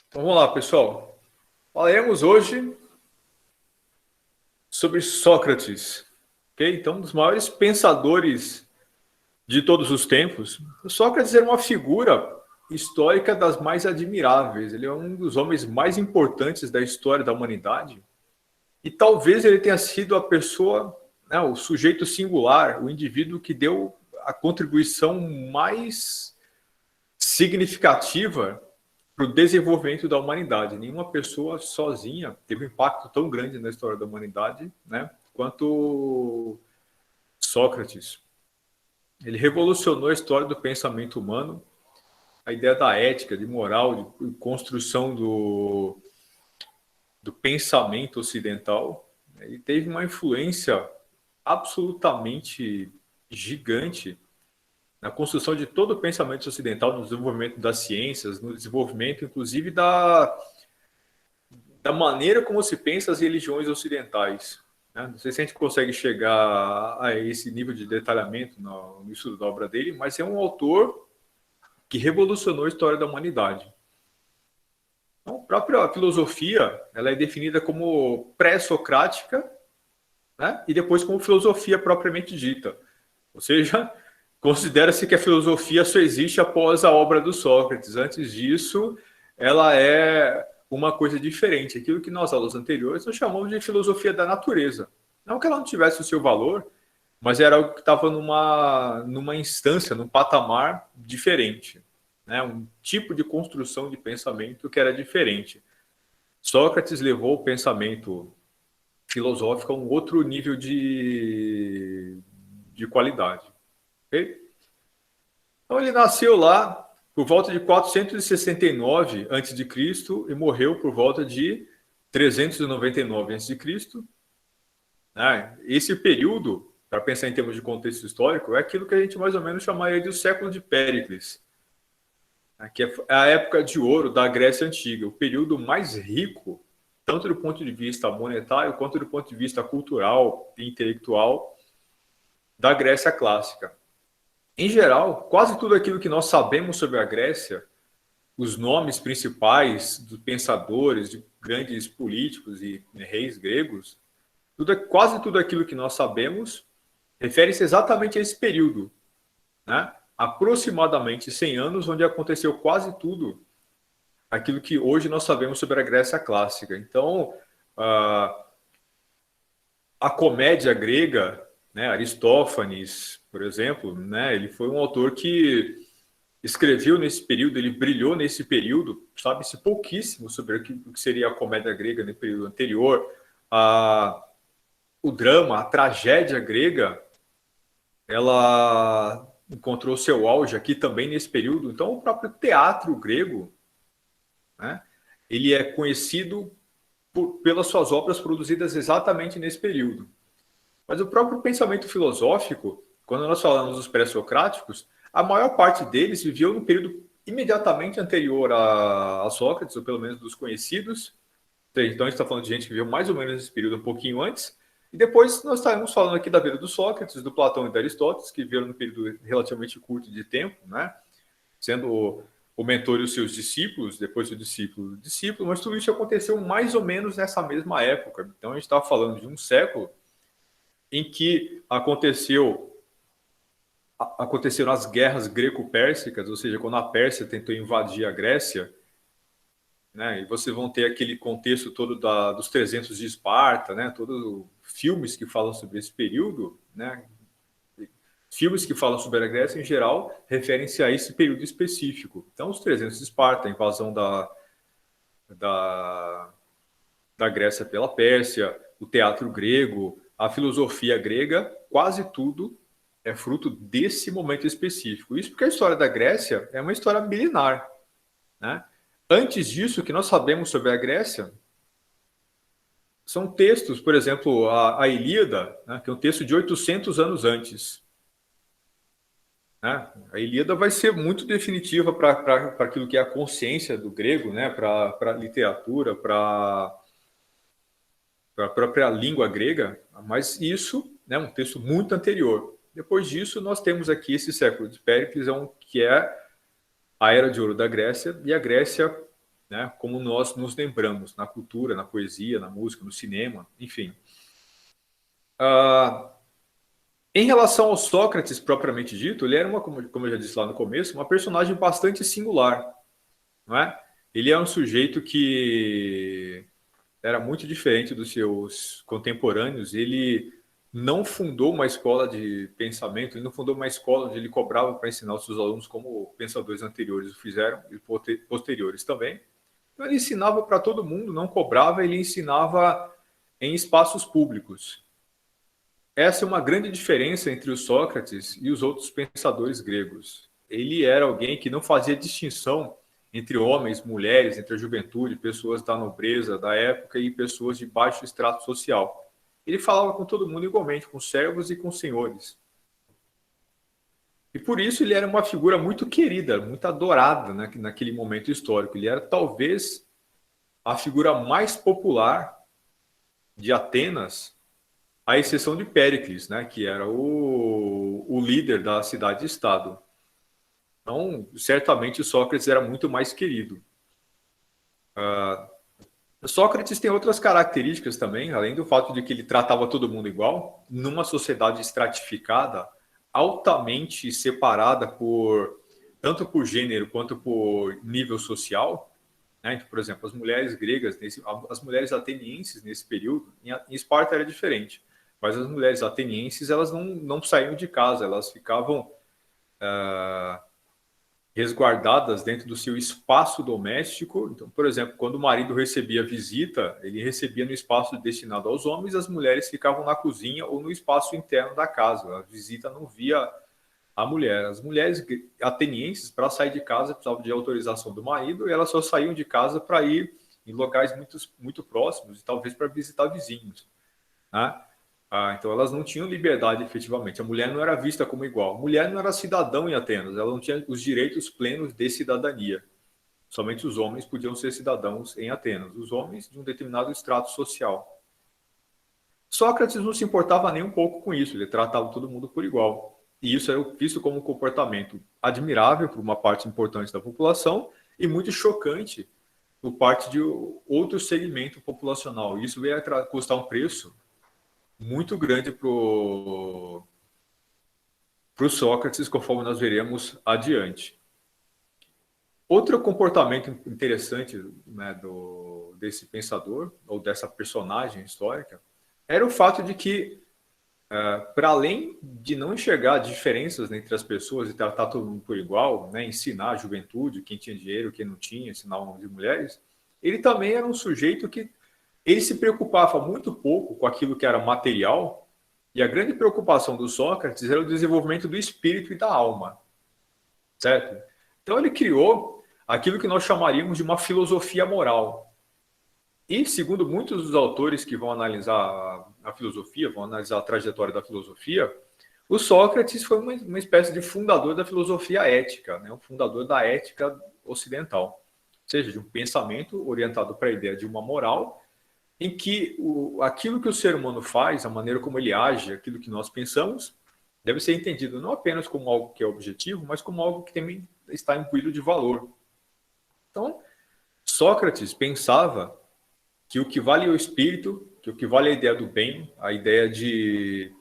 Então vamos lá, pessoal. Falaremos hoje sobre Sócrates, ok? Então, um dos maiores pensadores de todos os tempos. Sócrates era uma figura histórica das mais admiráveis. Ele é um dos homens mais importantes da história da humanidade. E talvez ele tenha sido a pessoa, né, o sujeito singular, o indivíduo que deu a contribuição mais significativa para o desenvolvimento da humanidade. Nenhuma pessoa sozinha teve um impacto tão grande na história da humanidade, né, quanto Sócrates. Ele revolucionou a história do pensamento humano, a ideia da ética, de moral, de construção do pensamento ocidental. Ele teve uma influência absolutamente gigante na construção de todo o pensamento ocidental, no desenvolvimento das ciências, no desenvolvimento, inclusive, da maneira como se pensa as religiões ocidentais. Né? Não sei se a gente consegue chegar a esse nível de detalhamento no estudo da obra dele, mas é um autor que revolucionou a história da humanidade. Então, a própria filosofia ela é definida como pré-socrática, né? E depois como filosofia propriamente dita. Ou seja, considera-se que a filosofia só existe após a obra do Sócrates. Antes disso, ela é uma coisa diferente. Aquilo que nas aulas anteriores nós chamamos de filosofia da natureza. Não que ela não tivesse o seu valor, mas era algo que estava numa instância, num patamar diferente. Né? Um tipo de construção de pensamento que era diferente. Sócrates levou o pensamento filosófico a um outro nível de qualidade. Okay? Então ele nasceu lá por volta de 469 a.C. e morreu por volta de 399 a.C. Esse período, para pensar em termos de contexto histórico, é aquilo que a gente mais ou menos chamaria de século de Péricles, que é a época de ouro da Grécia Antiga, o período mais rico, tanto do ponto de vista monetário quanto do ponto de vista cultural e intelectual da Grécia Clássica. Em geral, quase tudo aquilo que nós sabemos sobre a Grécia, os nomes principais dos pensadores, de grandes políticos e reis gregos, quase tudo aquilo que nós sabemos refere-se exatamente a esse período, né? Aproximadamente 100 anos, onde aconteceu quase tudo aquilo que hoje nós sabemos sobre a Grécia Clássica. Então, a comédia grega, né, Aristófanes, por exemplo, né, ele foi um autor que escreveu nesse período, ele brilhou nesse período, sabe-se pouquíssimo sobre o que seria a comédia grega no período anterior. O drama, a tragédia grega, ela encontrou seu auge aqui também nesse período. Então, o próprio teatro grego, né, ele é conhecido pelas suas obras produzidas exatamente nesse período. Mas o próprio pensamento filosófico, quando nós falamos dos pré-socráticos, a maior parte deles viveu no período imediatamente anterior a Sócrates, ou pelo menos dos conhecidos. Então a gente está falando de gente que viveu mais ou menos nesse período um pouquinho antes. E depois nós estaremos falando aqui da vida do Sócrates, do Platão e da Aristóteles, que viveram num período relativamente curto de tempo, né? Sendo o mentor e os seus discípulos, depois o discípulo, mas tudo isso aconteceu mais ou menos nessa mesma época. Então a gente está falando de um século em que aconteceram as guerras greco-pérsicas, ou seja, quando a Pérsia tentou invadir a Grécia, né, e vocês vão ter aquele contexto todo dos 300 de Esparta, né, todos filmes que falam sobre esse período, né, filmes que falam sobre a Grécia em geral referem-se a esse período específico. Então, os 300 de Esparta, a invasão da Grécia pela Pérsia, o teatro grego, a filosofia grega, quase tudo é fruto desse momento específico. Isso porque a história da Grécia é uma história milenar, né? Antes disso, o que nós sabemos sobre a Grécia são textos, por exemplo, a Ilíada, né, que é um texto de 800 anos antes. Né? A Ilíada vai ser muito definitiva para aquilo que é a consciência do grego, né, para a literatura, para a própria língua grega, mas isso é um texto muito anterior. Depois disso, nós temos aqui esse século de Péricles, que é a Era de Ouro da Grécia, e a Grécia né, como nós nos lembramos, na cultura, na poesia, na música, no cinema, enfim. Em relação ao Sócrates propriamente dito, ele era, como eu já disse lá no começo, uma personagem bastante singular. Não é? Ele é um sujeito que era muito diferente dos seus contemporâneos. Ele não fundou uma escola de pensamento, ele não fundou uma escola onde ele cobrava para ensinar os seus alunos como pensadores anteriores o fizeram, e posteriores também. Então, ele ensinava para todo mundo, não cobrava, ele ensinava em espaços públicos. Essa é uma grande diferença entre o Sócrates e os outros pensadores gregos. Ele era alguém que não fazia distinção entre homens, mulheres, entre a juventude, pessoas da nobreza da época e pessoas de baixo extrato social. Ele falava com todo mundo igualmente, com servos e com senhores. E por isso ele era uma figura muito querida, muito adorada, né, naquele momento histórico. Ele era talvez a figura mais popular de Atenas, à exceção de Péricles, né, que era o líder da cidade-estado. Então, certamente Sócrates era muito mais querido. Sócrates tem outras características também, além do fato de que ele tratava todo mundo igual, numa sociedade estratificada, altamente separada tanto por gênero quanto por nível social. Né? Então, por exemplo, as mulheres gregas, as mulheres atenienses nesse período, em Esparta era diferente, mas as mulheres atenienses elas não saíam de casa, elas ficavam resguardadas dentro do seu espaço doméstico. Então, por exemplo, quando o marido recebia visita, ele recebia no espaço destinado aos homens, as mulheres ficavam na cozinha ou no espaço interno da casa. A visita não via a mulher. As mulheres atenienses, para sair de casa, precisavam de autorização do marido e elas só saíam de casa para ir em locais muito próximos e talvez para visitar vizinhos. Né? Então elas não tinham liberdade efetivamente. A mulher não era vista como igual. A mulher não era cidadão em Atenas. Ela não tinha os direitos plenos de cidadania. Somente os homens podiam ser cidadãos em Atenas. Os homens de um determinado extrato social. Sócrates não se importava nem um pouco com isso. Ele tratava todo mundo por igual. E isso era visto como um comportamento admirável por uma parte importante da população e muito chocante por parte de outro segmento populacional. Isso veio a custar um preço muito grande para o Sócrates, conforme nós veremos adiante. Outro comportamento interessante, né, desse pensador, ou dessa personagem histórica, era o fato de que, para além de não enxergar diferenças entre as pessoas e tratar todo mundo por igual, né, ensinar a juventude, quem tinha dinheiro, quem não tinha, ensinar homens e mulheres, ele também era um sujeito que ele se preocupava muito pouco com aquilo que era material, e a grande preocupação do Sócrates era o desenvolvimento do espírito e da alma, certo? Então ele criou aquilo que nós chamaríamos de uma filosofia moral. E, segundo muitos dos autores que vão analisar a filosofia, vão analisar a trajetória da filosofia, o Sócrates foi uma espécie de fundador da filosofia ética, né? Um fundador da ética ocidental, ou seja, de um pensamento orientado para a ideia de uma moral em que aquilo que o ser humano faz, a maneira como ele age, aquilo que nós pensamos, deve ser entendido não apenas como algo que é objetivo, mas como algo que também está imbuído de valor. Então, Sócrates pensava que o que vale é o espírito, que o que vale é a ideia do bem, a ideia de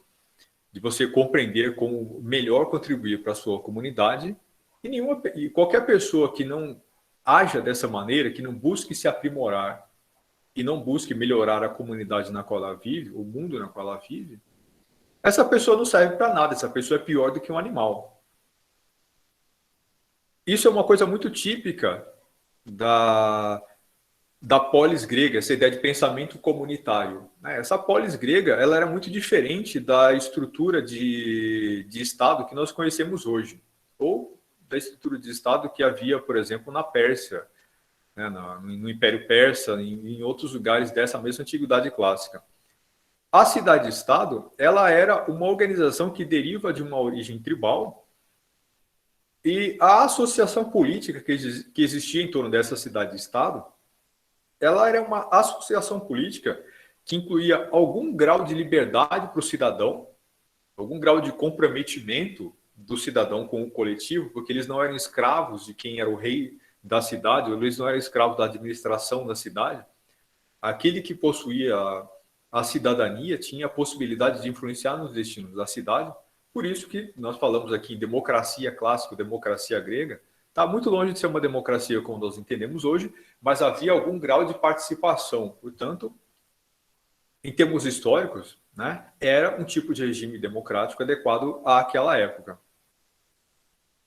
você compreender como melhor contribuir para a sua comunidade, e qualquer pessoa que não haja dessa maneira, que não busque se aprimorar, e não busque melhorar a comunidade na qual ela vive, o mundo na qual ela vive, essa pessoa não serve para nada, essa pessoa é pior do que um animal. Isso é uma coisa muito típica da polis grega, essa ideia de pensamento comunitário. Essa polis grega ela era muito diferente da estrutura de Estado que nós conhecemos hoje, ou da estrutura de Estado que havia, por exemplo, na Pérsia, né, no Império Persa, em outros lugares dessa mesma antiguidade clássica. A cidade-estado, ela era uma organização que deriva de uma origem tribal e a associação política que existia em torno dessa cidade-estado, ela era uma associação política que incluía algum grau de liberdade para o cidadão, algum grau de comprometimento do cidadão com o coletivo, porque eles não eram escravos de quem era o rei da cidade, eles não eram escravos da administração da cidade. Aquele que possuía a cidadania tinha a possibilidade de influenciar nos destinos da cidade. Por isso que nós falamos aqui em democracia clássica, democracia grega, está muito longe de ser uma democracia como nós entendemos hoje, mas havia algum grau de participação. Portanto, em termos históricos, né, era um tipo de regime democrático adequado àquela época.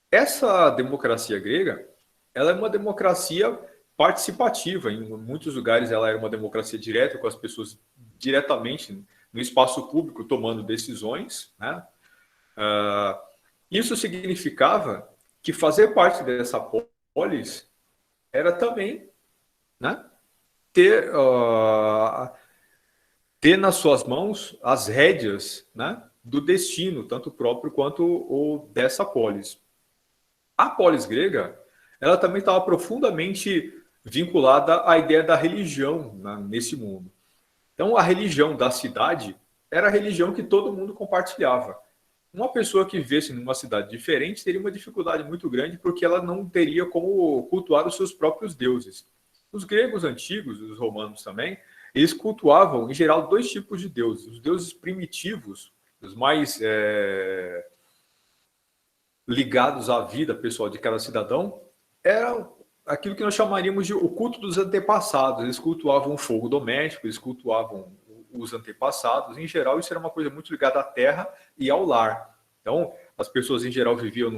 Essa democracia grega, ela é uma democracia participativa. Em muitos lugares ela era uma democracia direta, com as pessoas diretamente no espaço público tomando decisões, né? Isso significava que fazer parte dessa polis era também, né, ter nas suas mãos as rédeas, né, do destino, tanto próprio quanto o dessa polis. A polis grega, ela também estava profundamente vinculada à ideia da religião, né, nesse mundo. Então, a religião da cidade era a religião que todo mundo compartilhava. Uma pessoa que vivesse numa cidade diferente teria uma dificuldade muito grande porque ela não teria como cultuar os seus próprios deuses. Os gregos antigos, os romanos também, eles cultuavam, em geral, dois tipos de deuses. Os deuses primitivos, os mais ligados à vida pessoal de cada cidadão, eram aquilo que nós chamaríamos de o culto dos antepassados. Eles cultuavam o fogo doméstico, eles cultuavam os antepassados. Em geral, isso era uma coisa muito ligada à terra e ao lar. Então, as pessoas, em geral, viviam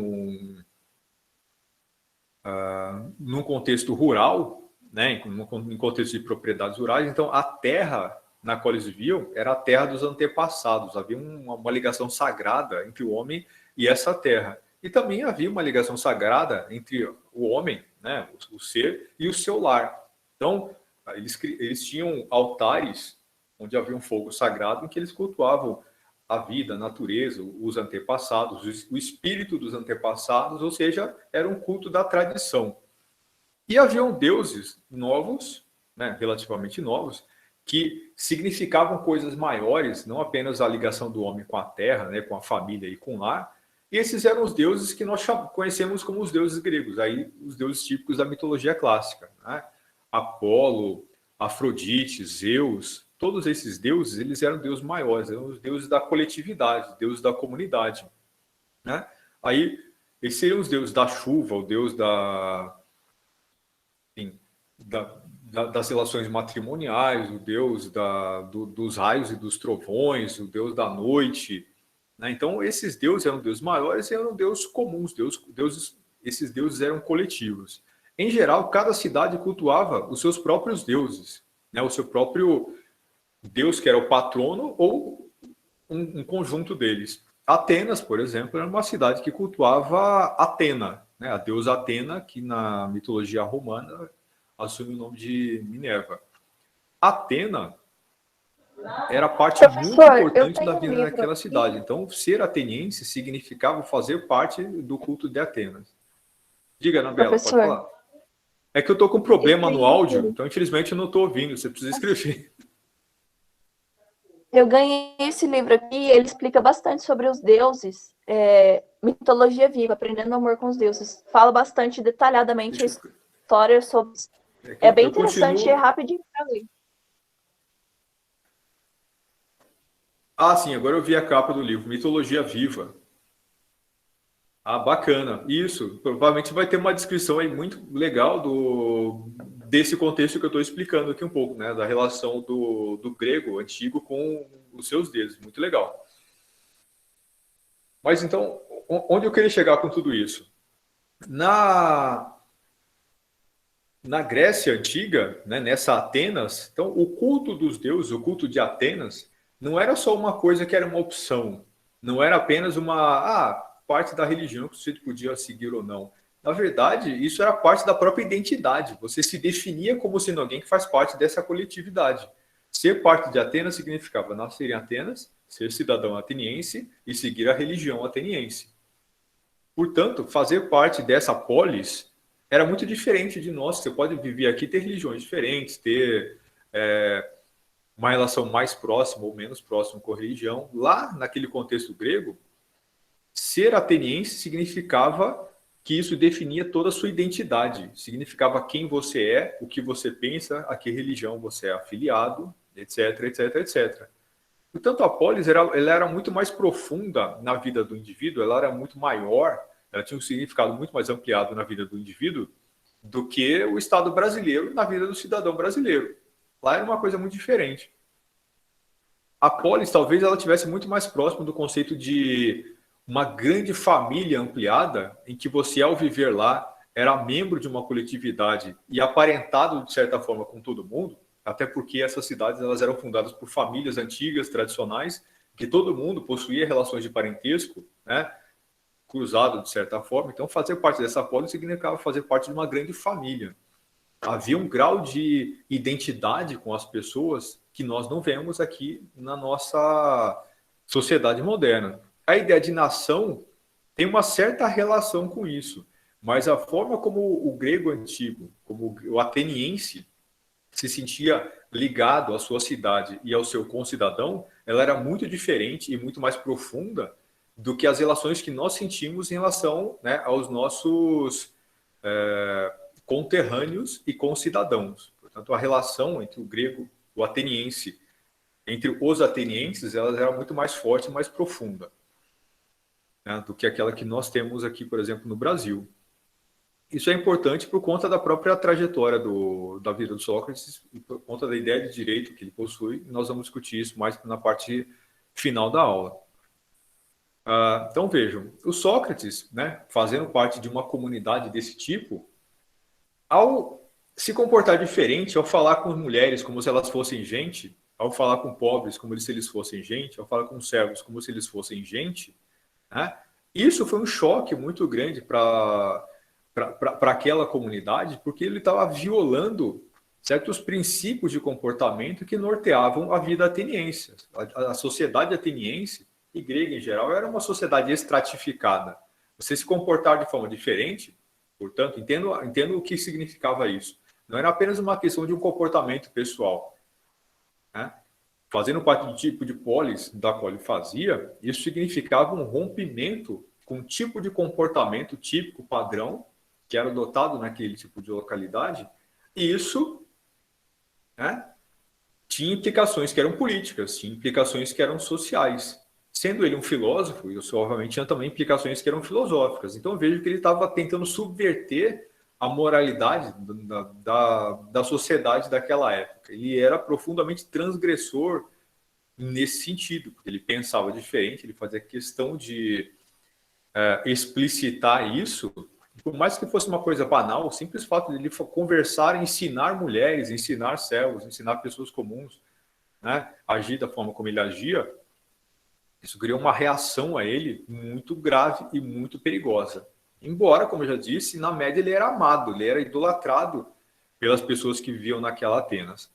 num contexto rural, né, em contexto de propriedades rurais. Então, a terra na qual eles viviam era a terra dos antepassados. Havia uma ligação sagrada entre o homem e essa terra. E também havia uma ligação sagrada entre o homem, né, o ser, e o seu lar. Então, eles tinham altares onde havia um fogo sagrado em que eles cultuavam a vida, a natureza, os antepassados, o espírito dos antepassados, ou seja, era um culto da tradição. E haviam deuses novos, né, relativamente novos, que significavam coisas maiores, não apenas a ligação do homem com a terra, né, com a família e com o lar. E esses eram os deuses que nós conhecemos como os deuses gregos, aí os deuses típicos da mitologia clássica, né? Apolo, Afrodite, Zeus, todos esses deuses, eles eram deuses maiores, eram os deuses da coletividade, deuses da comunidade, né? Aí, esses seriam os deuses da chuva, o deus das relações matrimoniais, o deus dos raios e dos trovões, o deus da noite, né? Então, esses deuses eram deuses maiores e eram deuses comuns, esses deuses eram coletivos. Em geral, cada cidade cultuava os seus próprios deuses, né? O seu próprio deus, que era o patrono, ou um conjunto deles. Atenas, por exemplo, era uma cidade que cultuava Atena, né? A deusa Atena, que na mitologia romana assume o nome de Minerva. Atena era parte muito importante da vida daquela cidade. Então, ser ateniense significava fazer parte do culto de Atenas. Diga, Anabela, pode falar. É que eu estou com problema no áudio, então, infelizmente, eu não estou ouvindo. Você precisa escrever. Eu ganhei esse livro aqui, ele explica bastante sobre os deuses, mitologia viva, aprendendo amor com os deuses. Fala bastante detalhadamente a história sobre... É bem interessante e é rapidinho para ler. Ah, sim, agora eu vi a capa do livro, Mitologia Viva. Ah, bacana. Isso, provavelmente vai ter uma descrição aí muito legal desse contexto que eu estou explicando aqui um pouco, né? Da relação do grego antigo com os seus deuses. Muito legal. Mas então, onde eu queria chegar com tudo isso? Na Grécia Antiga, né, nessa Atenas, então o culto dos deuses, o culto de Atenas, não era só uma coisa que era uma opção, não era apenas uma parte da religião que você podia seguir ou não. Na verdade, isso era parte da própria identidade. Você se definia como sendo alguém que faz parte dessa coletividade. Ser parte de Atenas significava nascer em Atenas, ser cidadão ateniense e seguir a religião ateniense. Portanto, fazer parte dessa polis era muito diferente de nós. Você pode viver aqui, ter religiões diferentes, ter uma relação mais próxima ou menos próxima com a religião. Lá, naquele contexto grego, ser ateniense significava que isso definia toda a sua identidade. Significava quem você é, o que você pensa, a que religião você é afiliado, etc, etc, etc. Portanto, a polis ela era muito mais profunda na vida do indivíduo, ela era muito maior, ela tinha um significado muito mais ampliado na vida do indivíduo do que o Estado brasileiro na vida do cidadão brasileiro. Lá era uma coisa muito diferente. A polis, talvez, ela tivesse muito mais próximo do conceito de uma grande família ampliada, em que você, ao viver lá, era membro de uma coletividade e aparentado, de certa forma, com todo mundo, até porque essas cidades elas eram fundadas por famílias antigas, tradicionais, que todo mundo possuía relações de parentesco, né, cruzado, de certa forma. Então, fazer parte dessa polis significava fazer parte de uma grande família. Havia um grau de identidade com as pessoas que nós não vemos aqui na nossa sociedade moderna. A ideia de nação tem uma certa relação com isso, mas a forma como o grego antigo, como o ateniense, se sentia ligado à sua cidade e ao seu concidadão, ela era muito diferente e muito mais profunda do que as relações que nós sentimos em relação, né, aos nossos conterrâneos e concidadãos. Portanto, a relação entre o grego, o ateniense, entre os atenienses, ela era muito mais forte e mais profunda, né, do que aquela que nós temos aqui, por exemplo, no Brasil. Isso é importante por conta da própria trajetória da vida do Sócrates e por conta da ideia de direito que ele possui. Nós vamos discutir isso mais na parte final da aula. Então, vejam, o Sócrates, né, fazendo parte de uma comunidade desse tipo, ao se comportar diferente, ao falar com mulheres como se elas fossem gente, ao falar com pobres como se eles fossem gente, ao falar com servos como se eles fossem gente, né, isso foi um choque muito grande para aquela comunidade, porque ele estava violando certos princípios de comportamento que norteavam a vida ateniense. A sociedade ateniense e grega em geral era uma sociedade estratificada. Você se comportar de forma diferente, portanto, entendo o que significava isso. Não era apenas uma questão de um comportamento pessoal, né? Fazendo parte do tipo de polis da qual ele fazia, isso significava um rompimento com um tipo de comportamento típico, padrão, que era adotado naquele tipo de localidade, e isso, né, tinha implicações que eram políticas, tinha implicações que eram sociais. Sendo ele um filósofo, isso obviamente tinha também implicações que eram filosóficas. Então eu vejo que ele estava tentando subverter a moralidade da sociedade daquela época. Ele era profundamente transgressor nesse sentido, porque ele pensava diferente, ele fazia questão de explicitar isso. Por mais que fosse uma coisa banal, o simples fato de ele conversar, ensinar mulheres, ensinar servos, ensinar pessoas comuns, né, agir da forma como ele agia, isso criou uma reação a ele muito grave e muito perigosa. Embora, como eu já disse, na média ele era amado, ele era idolatrado pelas pessoas que viviam naquela Atenas.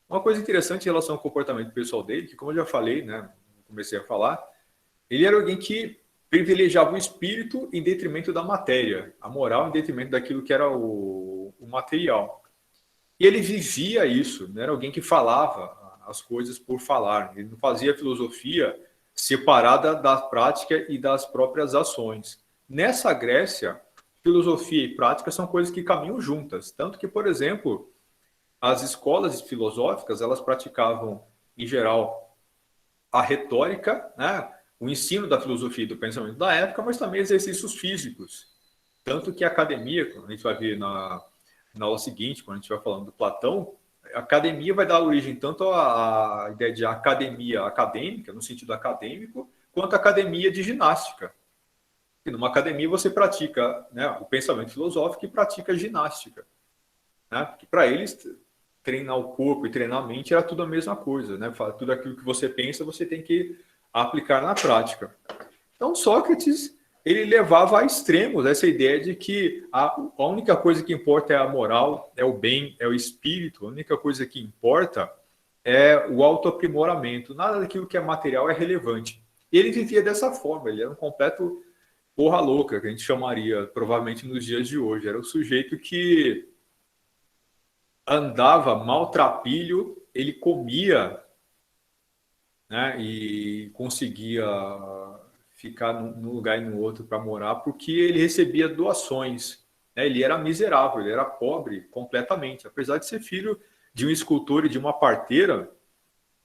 Uma coisa interessante em relação ao comportamento pessoal dele, que como eu já falei, né, comecei a falar, ele era alguém que privilegiava o espírito em detrimento da matéria, a moral em detrimento daquilo que era o material. E ele vivia isso, não era alguém que falava as coisas por falar, ele não fazia filosofia separada da prática e das próprias ações. Nessa Grécia, filosofia e prática são coisas que caminham juntas, tanto que, por exemplo, as escolas filosóficas, elas praticavam, em geral, a retórica, né, o ensino da filosofia e do pensamento da época, mas também exercícios físicos. Tanto que a academia, quando a gente vai ver na aula seguinte, quando a gente vai falando do Platão, a academia vai dar origem tanto à ideia de academia acadêmica, no sentido acadêmico, quanto à academia de ginástica. E numa academia você pratica, né, o pensamento filosófico e pratica ginástica, né? Porque para eles, treinar o corpo e treinar a mente era tudo a mesma coisa, né? Tudo aquilo que você pensa, você tem que aplicar na prática. Então, Sócrates, ele levava a extremos essa ideia de que a única coisa que importa é a moral, é o bem, é o espírito, a única coisa que importa é o autoaprimoramento, nada daquilo que é material é relevante. E ele vivia dessa forma, ele era um completo porra louca, que a gente chamaria provavelmente nos dias de hoje. Era o sujeito que andava maltrapilho, ele comia, né, e conseguia ficar num lugar e no outro para morar, porque ele recebia doações, né? Ele era miserável, ele era pobre completamente, apesar de ser filho de um escultor e de uma parteira,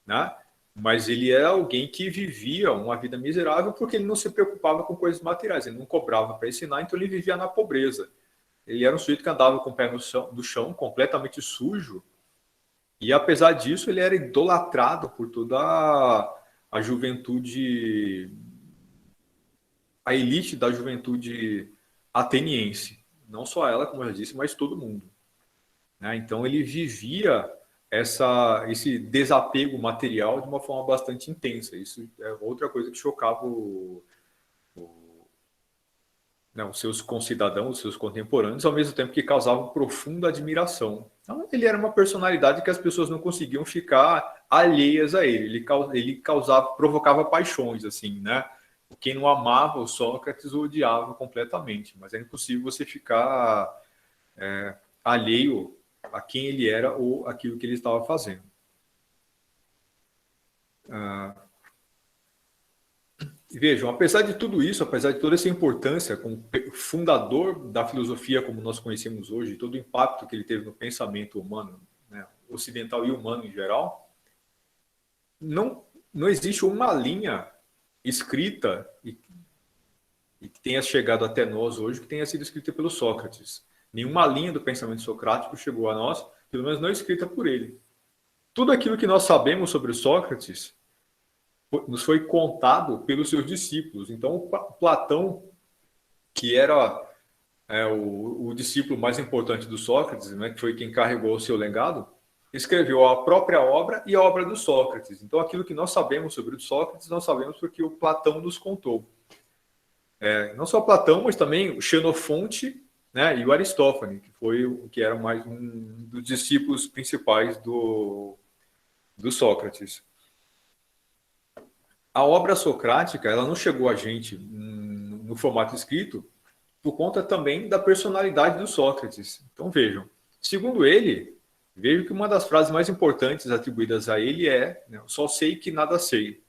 né? Mas ele era alguém que vivia uma vida miserável porque ele não se preocupava com coisas materiais, ele não cobrava para ensinar, então ele vivia na pobreza. Ele era um sujeito que andava com o pé no chão, completamente sujo, e apesar disso ele era idolatrado por toda a juventude, a elite da juventude ateniense. Não só ela, como eu já disse, mas todo mundo, né? Então ele vivia esse desapego material de uma forma bastante intensa. Isso é outra coisa que chocava né, os seus concidadãos, os seus contemporâneos, ao mesmo tempo que causava profunda admiração. Então, ele era uma personalidade que as pessoas não conseguiam ficar alheias a ele. Ele causava, provocava paixões, assim, né? Quem não amava o Sócrates o odiava completamente, mas é impossível você ficar alheio a quem ele era ou aquilo que ele estava fazendo. Vejam, apesar de tudo isso, apesar de toda essa importância como fundador da filosofia como nós conhecemos hoje, todo o impacto que ele teve no pensamento humano, né, ocidental e humano em geral, não existe uma linha escrita e que tenha chegado até nós hoje que tenha sido escrita pelo Sócrates. Nenhuma linha do pensamento socrático chegou a nós, pelo menos não escrita por ele. Tudo aquilo que nós sabemos sobre Sócrates nos foi contado pelos seus discípulos. Então, Platão, que era o discípulo mais importante do Sócrates, né, que foi quem carregou o seu legado, escreveu a própria obra e a obra do Sócrates. Então, aquilo que nós sabemos sobre o Sócrates, nós sabemos porque o Platão nos contou. Não só Platão, mas também o Xenofonte, né, e o Aristófanes, que era mais um dos discípulos principais do Sócrates. A obra socrática, ela não chegou a gente no formato escrito por conta também da personalidade do Sócrates. Então vejam, segundo ele, vejo que uma das frases mais importantes atribuídas a ele é, né, só sei que nada sei.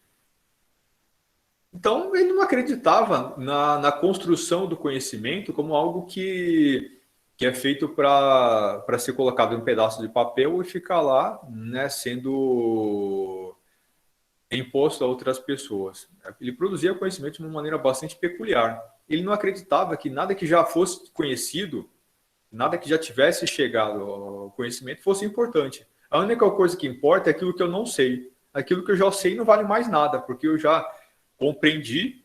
Então ele não acreditava na construção do conhecimento como algo que é feito para ser colocado em um pedaço de papel e ficar lá, né, sendo imposto a outras pessoas. Ele produzia conhecimento de uma maneira bastante peculiar. Ele não acreditava que nada que já fosse conhecido, nada que já tivesse chegado ao conhecimento fosse importante. A única coisa que importa é aquilo que eu não sei. Aquilo que eu já sei não vale mais nada, porque eu já compreendi,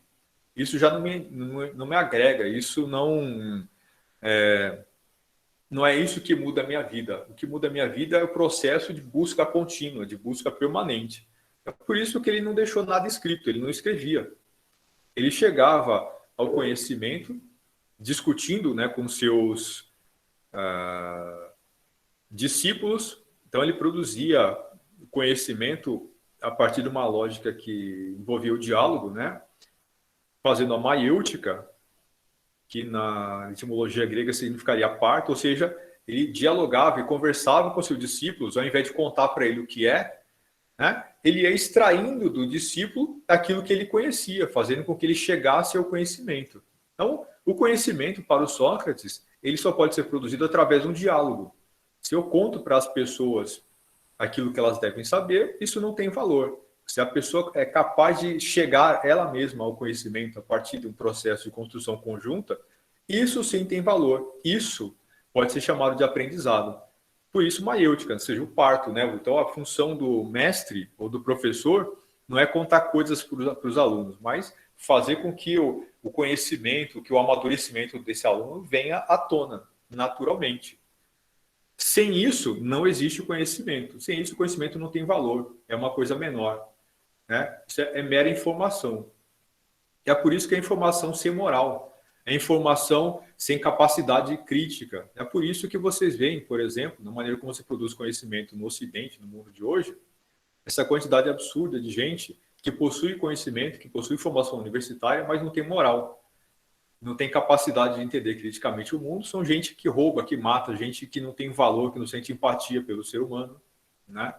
isso já não me agrega, isso não é isso que muda a minha vida. O que muda a minha vida é o processo de busca contínua, de busca permanente. É por isso que ele não deixou nada escrito, ele não escrevia. Ele chegava ao conhecimento discutindo, né, com seus discípulos. Então ele produzia conhecimento a partir de uma lógica que envolvia o diálogo, né, fazendo a maiêutica, que na etimologia grega significaria parto, ou seja, ele dialogava e conversava com seus discípulos, ao invés de contar para ele o que é, né, ele ia extraindo do discípulo aquilo que ele conhecia, fazendo com que ele chegasse ao conhecimento. Então, o conhecimento para o Sócrates, ele só pode ser produzido através de um diálogo. Se eu conto para as pessoas aquilo que elas devem saber, isso não tem valor. Se a pessoa é capaz de chegar ela mesma ao conhecimento a partir de um processo de construção conjunta, isso sim tem valor. Isso pode ser chamado de aprendizado. Por isso, maiêutica, ou seja, o parto, né? Então, a função do mestre ou do professor não é contar coisas para os alunos, mas fazer com que o conhecimento, que o amadurecimento desse aluno venha à tona, naturalmente. Sem isso, não existe o conhecimento. Sem isso, o conhecimento não tem valor. É uma coisa menor, né? Isso é mera informação. E é por isso que é informação sem moral. É informação sem capacidade crítica. É por isso que vocês veem, por exemplo, na maneira como se produz conhecimento no Ocidente, no mundo de hoje, essa quantidade absurda de gente que possui conhecimento, que possui formação universitária, mas não tem moral. Não tem capacidade de entender criticamente o mundo. São gente que rouba, que mata, gente que não tem valor, que não sente empatia pelo ser humano, né?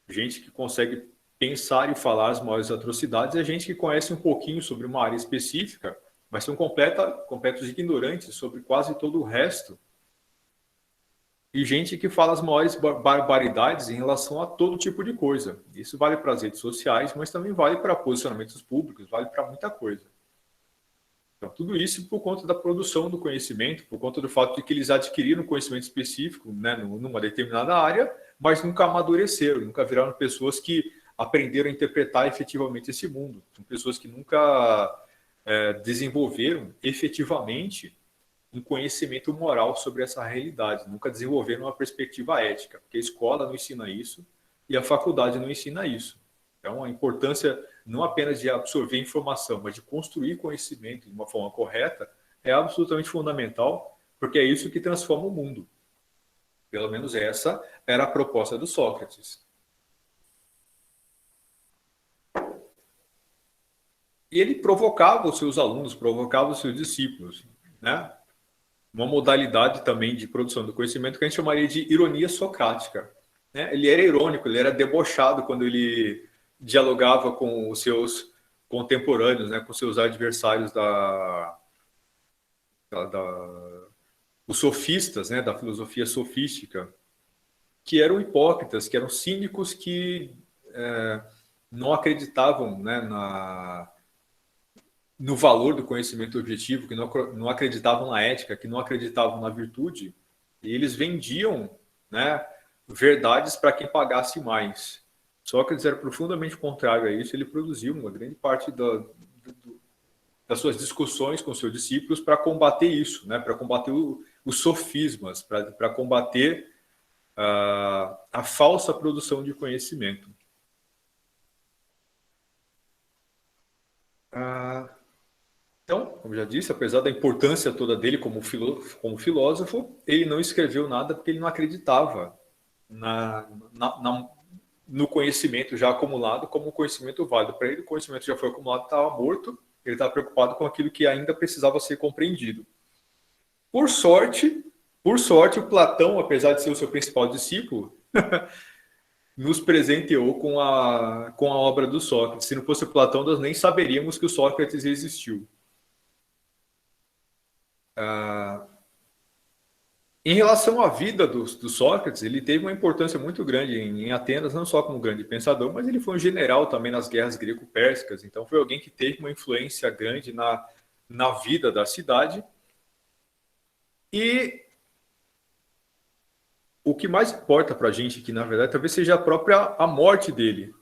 Gente que consegue pensar e falar as maiores atrocidades é gente que conhece um pouquinho sobre uma área específica, mas são completos ignorantes sobre quase todo o resto. E gente que fala as maiores barbaridades em relação a todo tipo de coisa. Isso vale para as redes sociais, mas também vale para posicionamentos públicos, vale para muita coisa. Então, tudo isso por conta da produção do conhecimento, por conta do fato de que eles adquiriram conhecimento específico, né, numa determinada área, mas nunca amadureceram, nunca viraram pessoas que aprenderam a interpretar efetivamente esse mundo. São pessoas que nunca desenvolveram efetivamente um conhecimento moral sobre essa realidade, nunca desenvolveram uma perspectiva ética, porque a escola não ensina isso e a faculdade não ensina isso. Então, a importância não apenas de absorver informação, mas de construir conhecimento de uma forma correta é absolutamente fundamental, porque é isso que transforma o mundo. Pelo menos essa era a proposta do Sócrates. E ele provocava os seus alunos, provocava os seus discípulos, né? Uma modalidade também de produção do conhecimento que a gente chamaria de ironia socrática, né? Ele era irônico, ele era debochado quando ele dialogava com os seus contemporâneos, né? Com seus adversários os sofistas, né? Da filosofia sofística, que eram hipócritas, que eram cínicos, que não acreditavam, né, no valor do conhecimento objetivo, que não acreditavam na ética, que não acreditavam na virtude, e eles vendiam, né, verdades para quem pagasse mais. Sócrates era profundamente contrário a isso, ele produziu uma grande parte das suas discussões com seus discípulos para combater isso, né, para combater os sofismas, para combater a falsa produção de conhecimento. Então, como já disse, apesar da importância toda dele como filósofo, ele não escreveu nada porque ele não acreditava no conhecimento já acumulado como um conhecimento válido. Para ele, o conhecimento já foi acumulado, estava morto, ele estava preocupado com aquilo que ainda precisava ser compreendido. Por sorte, o Platão, apesar de ser o seu principal discípulo, nos presenteou com a obra do Sócrates. Se não fosse o Platão, nós nem saberíamos que o Sócrates existiu. Em relação à vida do Sócrates, ele teve uma importância muito grande em Atenas, não só como grande pensador, mas ele foi um general também nas guerras greco-pérsicas, então foi alguém que teve uma influência grande na vida da cidade. E o que mais importa para a gente aqui, na verdade, talvez seja a morte dele,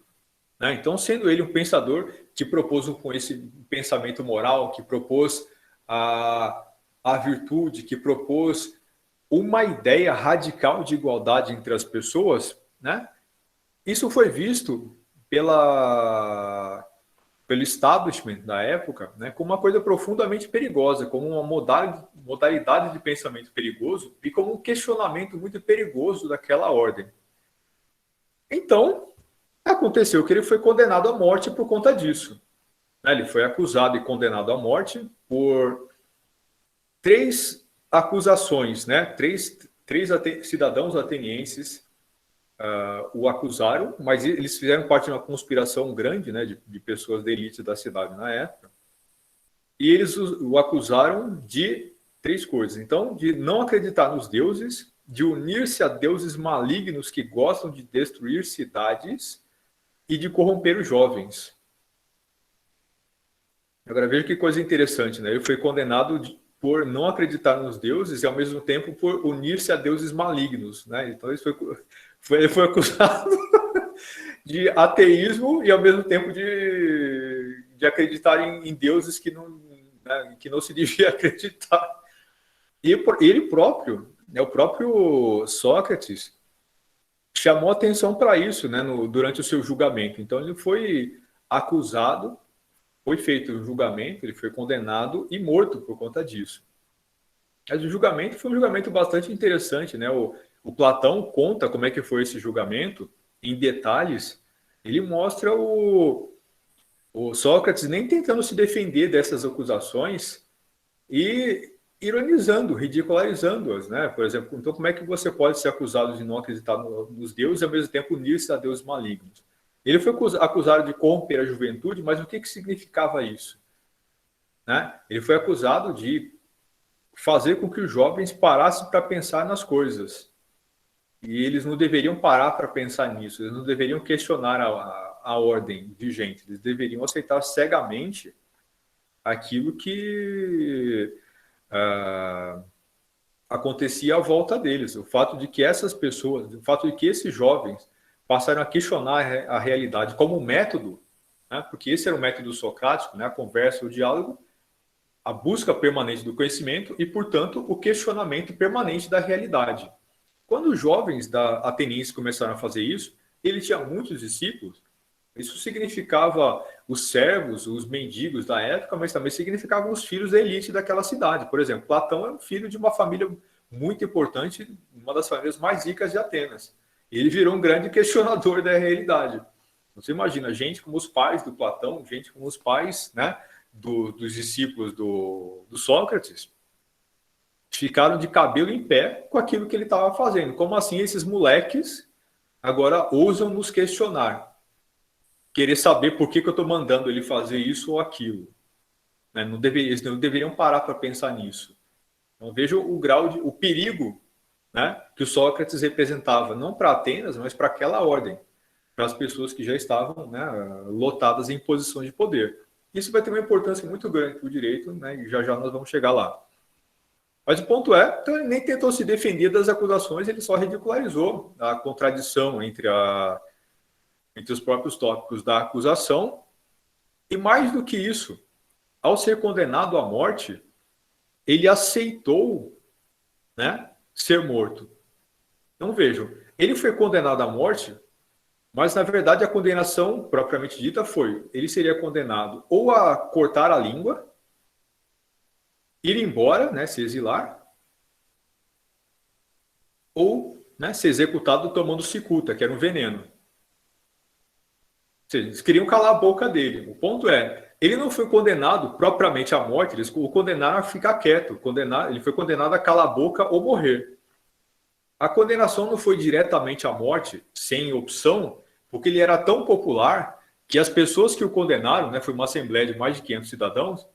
né? Então, sendo ele um pensador que propôs esse pensamento moral, que propôs a virtude, que propôs uma ideia radical de igualdade entre as pessoas, né? Isso foi visto pelo establishment da época, né, como uma coisa profundamente perigosa, como uma modalidade de pensamento perigoso e como um questionamento muito perigoso daquela ordem. Então, aconteceu que ele foi condenado à morte por conta disso. Ele foi acusado e condenado à morte por 3 acusações, né? Três cidadãos atenienses o acusaram, mas eles fizeram parte de uma conspiração grande, né, de pessoas da elite da cidade na época, e eles o acusaram de 3 coisas. Então, de não acreditar nos deuses, de unir-se a deuses malignos que gostam de destruir cidades e de corromper os jovens. Agora veja que coisa interessante, né? Ele foi condenado por não acreditar nos deuses e, ao mesmo tempo, por unir-se a deuses malignos, né? Então, ele foi acusado de ateísmo e, ao mesmo tempo, de acreditar em deuses que não se devia acreditar. E ele próprio, né, o próprio Sócrates, chamou atenção para isso, né, durante o seu julgamento. Então, ele foi acusado, foi feito um julgamento, ele foi condenado e morto por conta disso. Mas o julgamento foi um julgamento bastante interessante, né? O Platão conta como é que foi esse julgamento em detalhes. Ele mostra o Sócrates nem tentando se defender dessas acusações e ironizando, ridicularizando-as, né? Por exemplo, então como é que você pode ser acusado de não acreditar nos deuses e ao mesmo tempo unir-se a deuses malignos? Ele foi acusado de corromper a juventude, mas o que significava isso? Né? Ele foi acusado de fazer com que os jovens parassem para pensar nas coisas. E eles não deveriam parar para pensar nisso, eles não deveriam questionar a ordem vigente, eles deveriam aceitar cegamente aquilo que acontecia à volta deles. O fato de que essas pessoas, o fato de que esses jovens passaram a questionar a realidade como método, né? Porque esse era o método socrático, né? A conversa, o diálogo, a busca permanente do conhecimento e, portanto, o questionamento permanente da realidade. Quando os jovens da atenienses começaram a fazer isso, ele tinha muitos discípulos. Isso significava os servos, os mendigos da época, mas também significavam os filhos da elite daquela cidade. Por exemplo, Platão é um filho de uma família muito importante, uma das famílias mais ricas de Atenas. Ele virou um grande questionador da realidade. Você imagina, gente como os pais do Platão, gente como os pais, né, dos discípulos do Sócrates, ficaram de cabelo em pé com aquilo que ele estava fazendo. Como assim esses moleques agora ousam nos questionar? Querer saber por que eu estou mandando ele fazer isso ou aquilo. Né? Eles não deveriam parar para pensar nisso. Então veja o grau o perigo, né, que o Sócrates representava, não para Atenas, mas para aquela ordem, para as pessoas que já estavam, né, lotadas em posições de poder. Isso vai ter uma importância muito grande para o direito, né, e já já nós vamos chegar lá. Mas o ponto é, então ele nem tentou se defender das acusações, ele só ridicularizou a contradição entre os próprios tópicos da acusação. E mais do que isso, ao ser condenado à morte, ele aceitou, né, ser morto. Então vejam, ele foi condenado à morte, mas na verdade a condenação propriamente dita foi, ele seria condenado ou a cortar a língua, ir embora, né, se exilar, ou, né, ser executado tomando cicuta, que era um veneno. Seja, eles queriam calar a boca dele. O ponto é, ele não foi condenado propriamente à morte, eles o condenaram a ficar quieto. Ele foi condenado a calar a boca ou morrer. A condenação não foi diretamente à morte, sem opção, porque ele era tão popular que as pessoas que o condenaram, né, foi uma assembleia de mais de 500 cidadãos,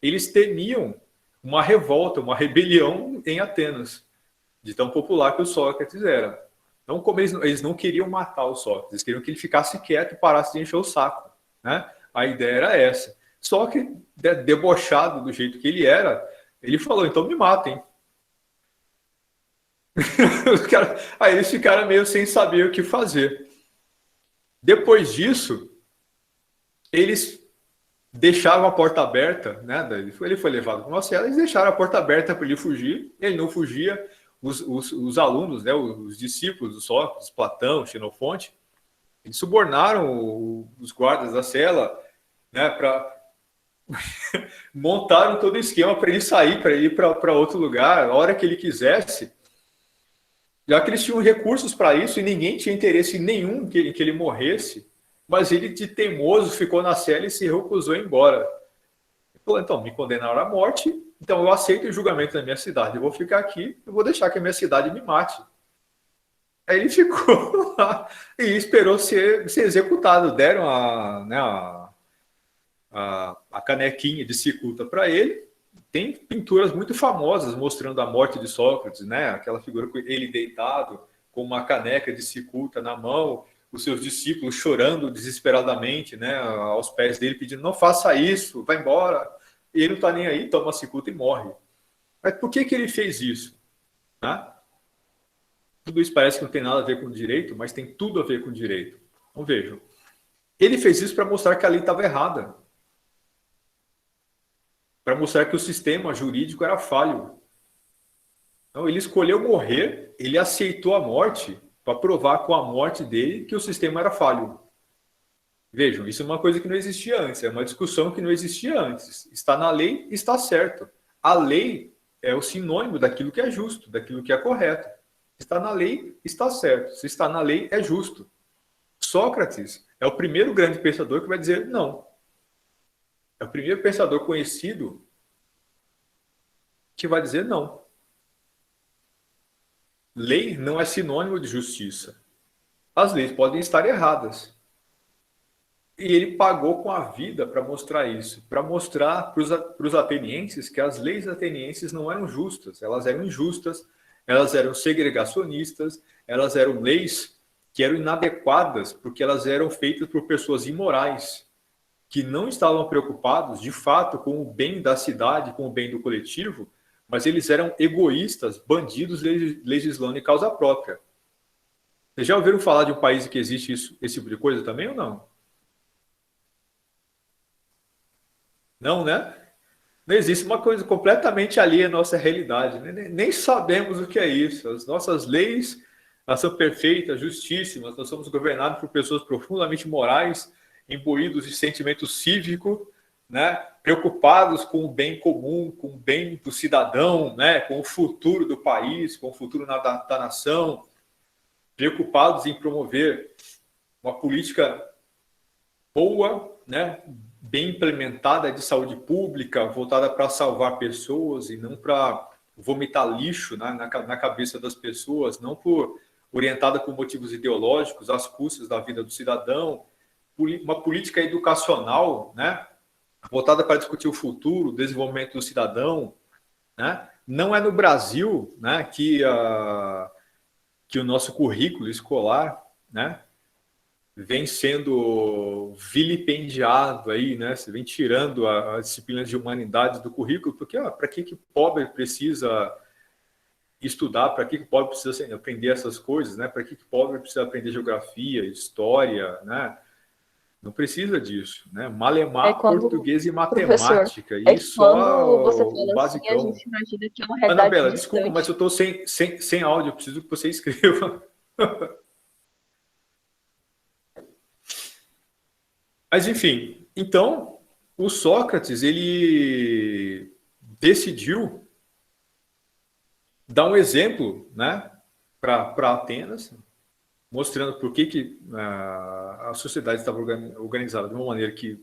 eles temiam uma revolta, uma rebelião em Atenas, de tão popular que o Sócrates era. Então, como eles não queriam matar o Sócrates, eles queriam que ele ficasse quieto e parasse de encher o saco. Né? A ideia era essa. Só que, debochado do jeito que ele era, ele falou, então me matem. Aí eles ficaram meio sem saber o que fazer. Depois disso, eles deixaram a porta aberta, né? Ele foi levado para uma cela, eles deixaram a porta aberta para ele fugir, ele não fugia. Os alunos, né, os discípulos do Sócrates, Platão, Xenofonte, eles subornaram os guardas da cela, né, para montaram todo o esquema para ele sair, para ele ir para outro lugar, a hora que ele quisesse, já que eles tinham recursos para isso e ninguém tinha interesse nenhum que ele morresse, mas ele, de teimoso, ficou na cela e se recusou a ir embora. Ele falou, então, me condenaram à morte, então eu aceito o julgamento da minha cidade, eu vou ficar aqui, eu vou deixar que a minha cidade me mate. Aí ele ficou lá e esperou ser executado. Deram a canequinha de cicuta para ele. Tem pinturas muito famosas mostrando a morte de Sócrates, né? Aquela figura com ele deitado, com uma caneca de cicuta na mão, os seus discípulos chorando desesperadamente, né, aos pés dele, pedindo, não faça isso, vai embora. E ele não está nem aí, toma a cicuta e morre. Mas por que ele fez isso? Né? Tudo isso parece que não tem nada a ver com o direito, mas tem tudo a ver com o direito. Então vejam. Ele fez isso para mostrar que a lei estava errada. Para mostrar que o sistema jurídico era falho. Então ele escolheu morrer, ele aceitou a morte para provar com a morte dele que o sistema era falho. Vejam, isso é uma coisa que não existia antes, é uma discussão que não existia antes. Está na lei, está certo. A lei é o sinônimo daquilo que é justo, daquilo que é correto. Está na lei, está certo. Se está na lei, é justo. Sócrates é o primeiro grande pensador que vai dizer não. É o primeiro pensador conhecido que vai dizer não. Lei não é sinônimo de justiça. As leis podem estar erradas, E ele pagou com a vida para mostrar isso, para mostrar para os atenienses que as leis atenienses não eram justas, elas eram injustas, elas eram segregacionistas, elas eram leis que eram inadequadas, porque elas eram feitas por pessoas imorais, que não estavam preocupados, de fato, com o bem da cidade, com o bem do coletivo, mas eles eram egoístas, bandidos legislando em causa própria. Vocês já ouviram falar de um país que existe isso, esse tipo de coisa também ou não? Não, né? Não existe uma coisa completamente alheia à nossa realidade. Né? Nem sabemos o que é isso. As nossas leis, elas são perfeitas, justíssimas. Nós somos governados por pessoas profundamente morais, imbuídos de sentimento cívico, né? Preocupados com o bem comum, com o bem do cidadão, né? Com o futuro do país, com o futuro da nação, preocupados em promover uma política boa, né? Bem implementada de saúde pública, voltada para salvar pessoas e não para vomitar lixo, né, na cabeça das pessoas, não orientada por motivos ideológicos, às custas da vida do cidadão, uma política educacional, né, voltada para discutir o futuro, o desenvolvimento do cidadão, né. Não é no Brasil, né, que o nosso currículo escolar, né, vem sendo vilipendiado aí, né? Você vem tirando as disciplinas de humanidades do currículo, porque para que pobre precisa estudar, para que pobre precisa aprender essas coisas, né? Para que pobre precisa aprender geografia, história, né? Não precisa disso, né? Malemar, português e matemática, e quando você só o fala assim, a basicão. gente imagina que é uma realidade Anabela, distante. desculpa, mas eu estou sem áudio, eu preciso que você escreva. Mas, enfim, então, o Sócrates, ele decidiu dar um exemplo, né, para Atenas, mostrando por que a sociedade estava organizada de uma maneira que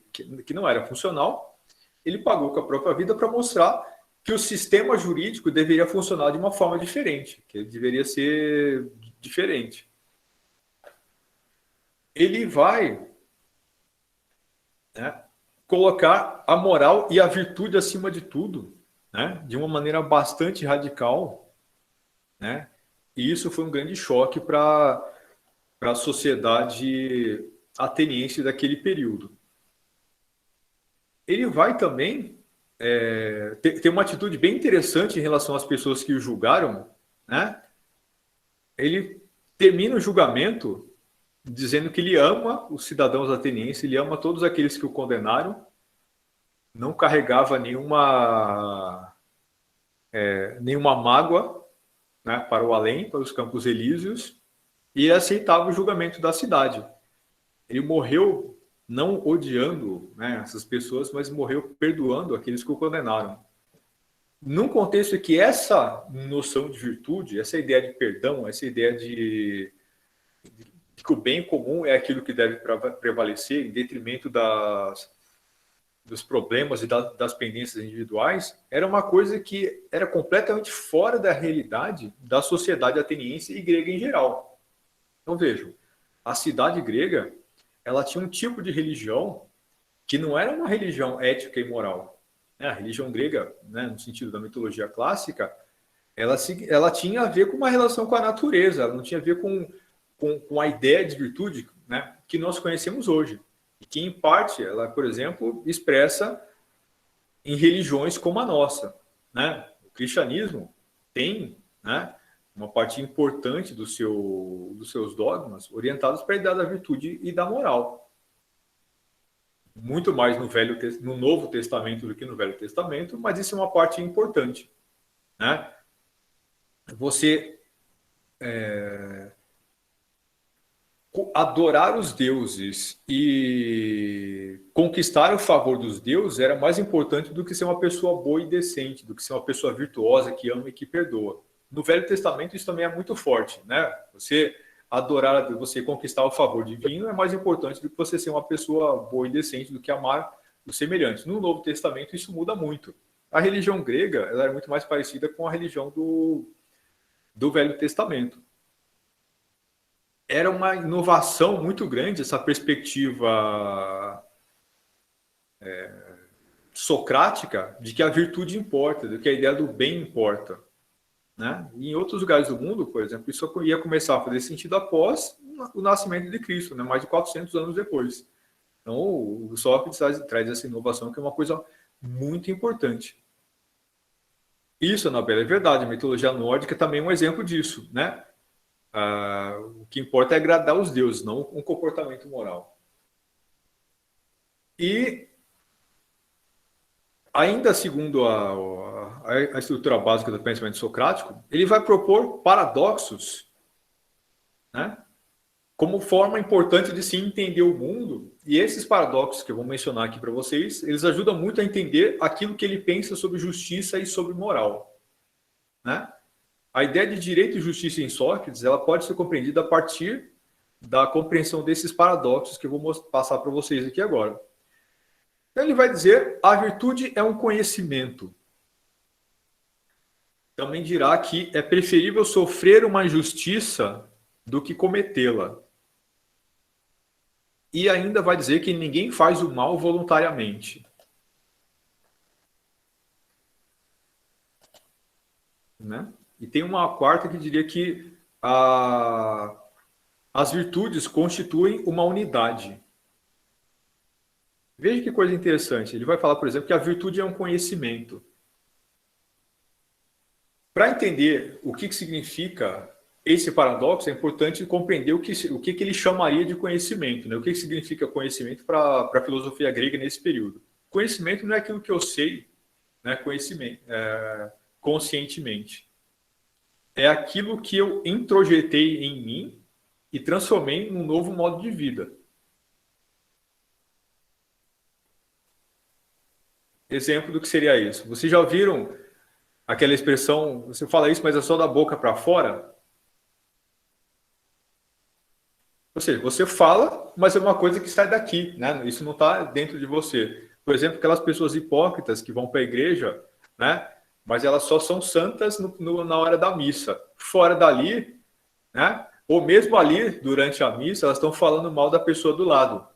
não era funcional. Ele pagou com a própria vida para mostrar que o sistema jurídico deveria funcionar de uma forma diferente, que ele deveria ser diferente. Ele vai, né, colocar a moral e a virtude acima de tudo, né, de uma maneira bastante radical, né, e isso foi um grande choque para a sociedade ateniense daquele período. Ele vai também ter uma atitude bem interessante em relação às pessoas que o julgaram, né? Ele termina o julgamento dizendo que ele ama os cidadãos atenienses, ele ama todos aqueles que o condenaram, não carregava nenhuma mágoa, né, para o além, para os Campos Elíseos, e aceitava o julgamento da cidade. Ele morreu não odiando, né, essas pessoas, mas morreu perdoando aqueles que o condenaram. Num contexto em que essa noção de virtude, essa ideia de perdão, essa ideia de que o bem comum é aquilo que deve prevalecer em detrimento dos problemas e das pendências individuais, era uma coisa que era completamente fora da realidade da sociedade ateniense e grega em geral. Então vejam, a cidade grega, ela tinha um tipo de religião que não era uma religião ética e moral. A religião grega, né, no sentido da mitologia clássica, ela tinha a ver com uma relação com a natureza, ela não tinha a ver com a ideia de virtude, né, que nós conhecemos hoje. E que, em parte, ela, por exemplo, expressa em religiões como a nossa. Né? O cristianismo tem, né, uma parte importante dos seus dogmas orientados para a ideia da virtude e da moral. Muito mais no Novo Testamento do que no Velho Testamento, mas isso é uma parte importante. Né? Você adorar os deuses e conquistar o favor dos deuses era mais importante do que ser uma pessoa boa e decente, do que ser uma pessoa virtuosa que ama e que perdoa. No Velho Testamento isso também é muito forte, né? Você adorar, você conquistar o favor divino é mais importante do que você ser uma pessoa boa e decente, do que amar os semelhantes. No Novo Testamento isso muda muito. A religião grega ela era muito mais parecida com a religião do Velho Testamento. era uma inovação muito grande essa perspectiva socrática de que a virtude importa, de que a ideia do bem importa. Né? E em outros lugares do mundo, por exemplo, isso ia começar a fazer sentido após o nascimento de Cristo, né? Mais de 400 anos depois. Então, o Sócrates traz essa inovação, que é uma coisa muito importante. Isso, Anabela, é verdade. A mitologia nórdica também é um exemplo disso. Né? O que importa é agradar os deuses, não um comportamento moral. E ainda segundo a estrutura básica do pensamento socrático, ele vai propor paradoxos, né, como forma importante de se entender o mundo. E esses paradoxos que eu vou mencionar aqui para vocês, eles ajudam muito a entender aquilo que ele pensa sobre justiça e sobre moral. Né? A ideia de direito e justiça em Sócrates, ela pode ser compreendida a partir da compreensão desses paradoxos que eu vou passar para vocês aqui agora. Então ele vai dizer, a virtude é um conhecimento. Também dirá que é preferível sofrer uma injustiça do que cometê-la. E ainda vai dizer que ninguém faz o mal voluntariamente. Né? E tem uma quarta que diria que as virtudes constituem uma unidade. Veja que coisa interessante. Ele vai falar, por exemplo, que a virtude é um conhecimento. Para entender o que significa esse paradoxo, é importante compreender o que ele chamaria de conhecimento. Né? O que significa conhecimento para a filosofia grega nesse período. Conhecimento não é aquilo que eu sei, né? Conhecimento, conscientemente. É aquilo que eu introjetei em mim e transformei num novo modo de vida. Exemplo do que seria isso. Vocês já ouviram aquela expressão, você fala isso, mas é só da boca para fora? Ou seja, você fala, mas é uma coisa que sai daqui, né? Isso não está dentro de você. Por exemplo, aquelas pessoas hipócritas que vão para a igreja, né? Mas elas só são santas na hora da missa. Fora dali, né? Ou mesmo ali, durante a missa, elas estão falando mal da pessoa do lado.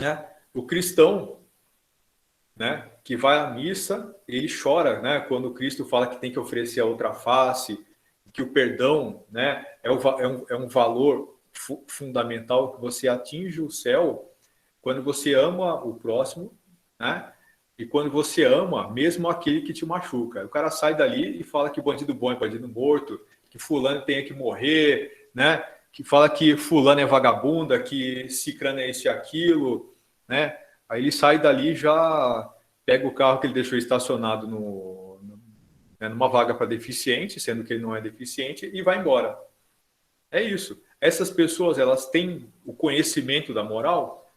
Né? O cristão, né, que vai à missa, ele chora, né, quando Cristo fala que tem que oferecer a outra face, que o perdão, né, é um valor fundamental, que você atinge o céu quando você ama o próximo, né, e quando você ama mesmo aquele que te machuca. O cara sai dali e fala que bandido bom é bandido morto, que fulano tem que morrer, né, que fala que fulano é vagabunda, que cicrano é isso e aquilo, né? Aí ele sai dali, já pega o carro que ele deixou estacionado numa vaga para deficiente, sendo que ele não é deficiente, e vai embora. É isso. Essas pessoas, elas têm o conhecimento da moral?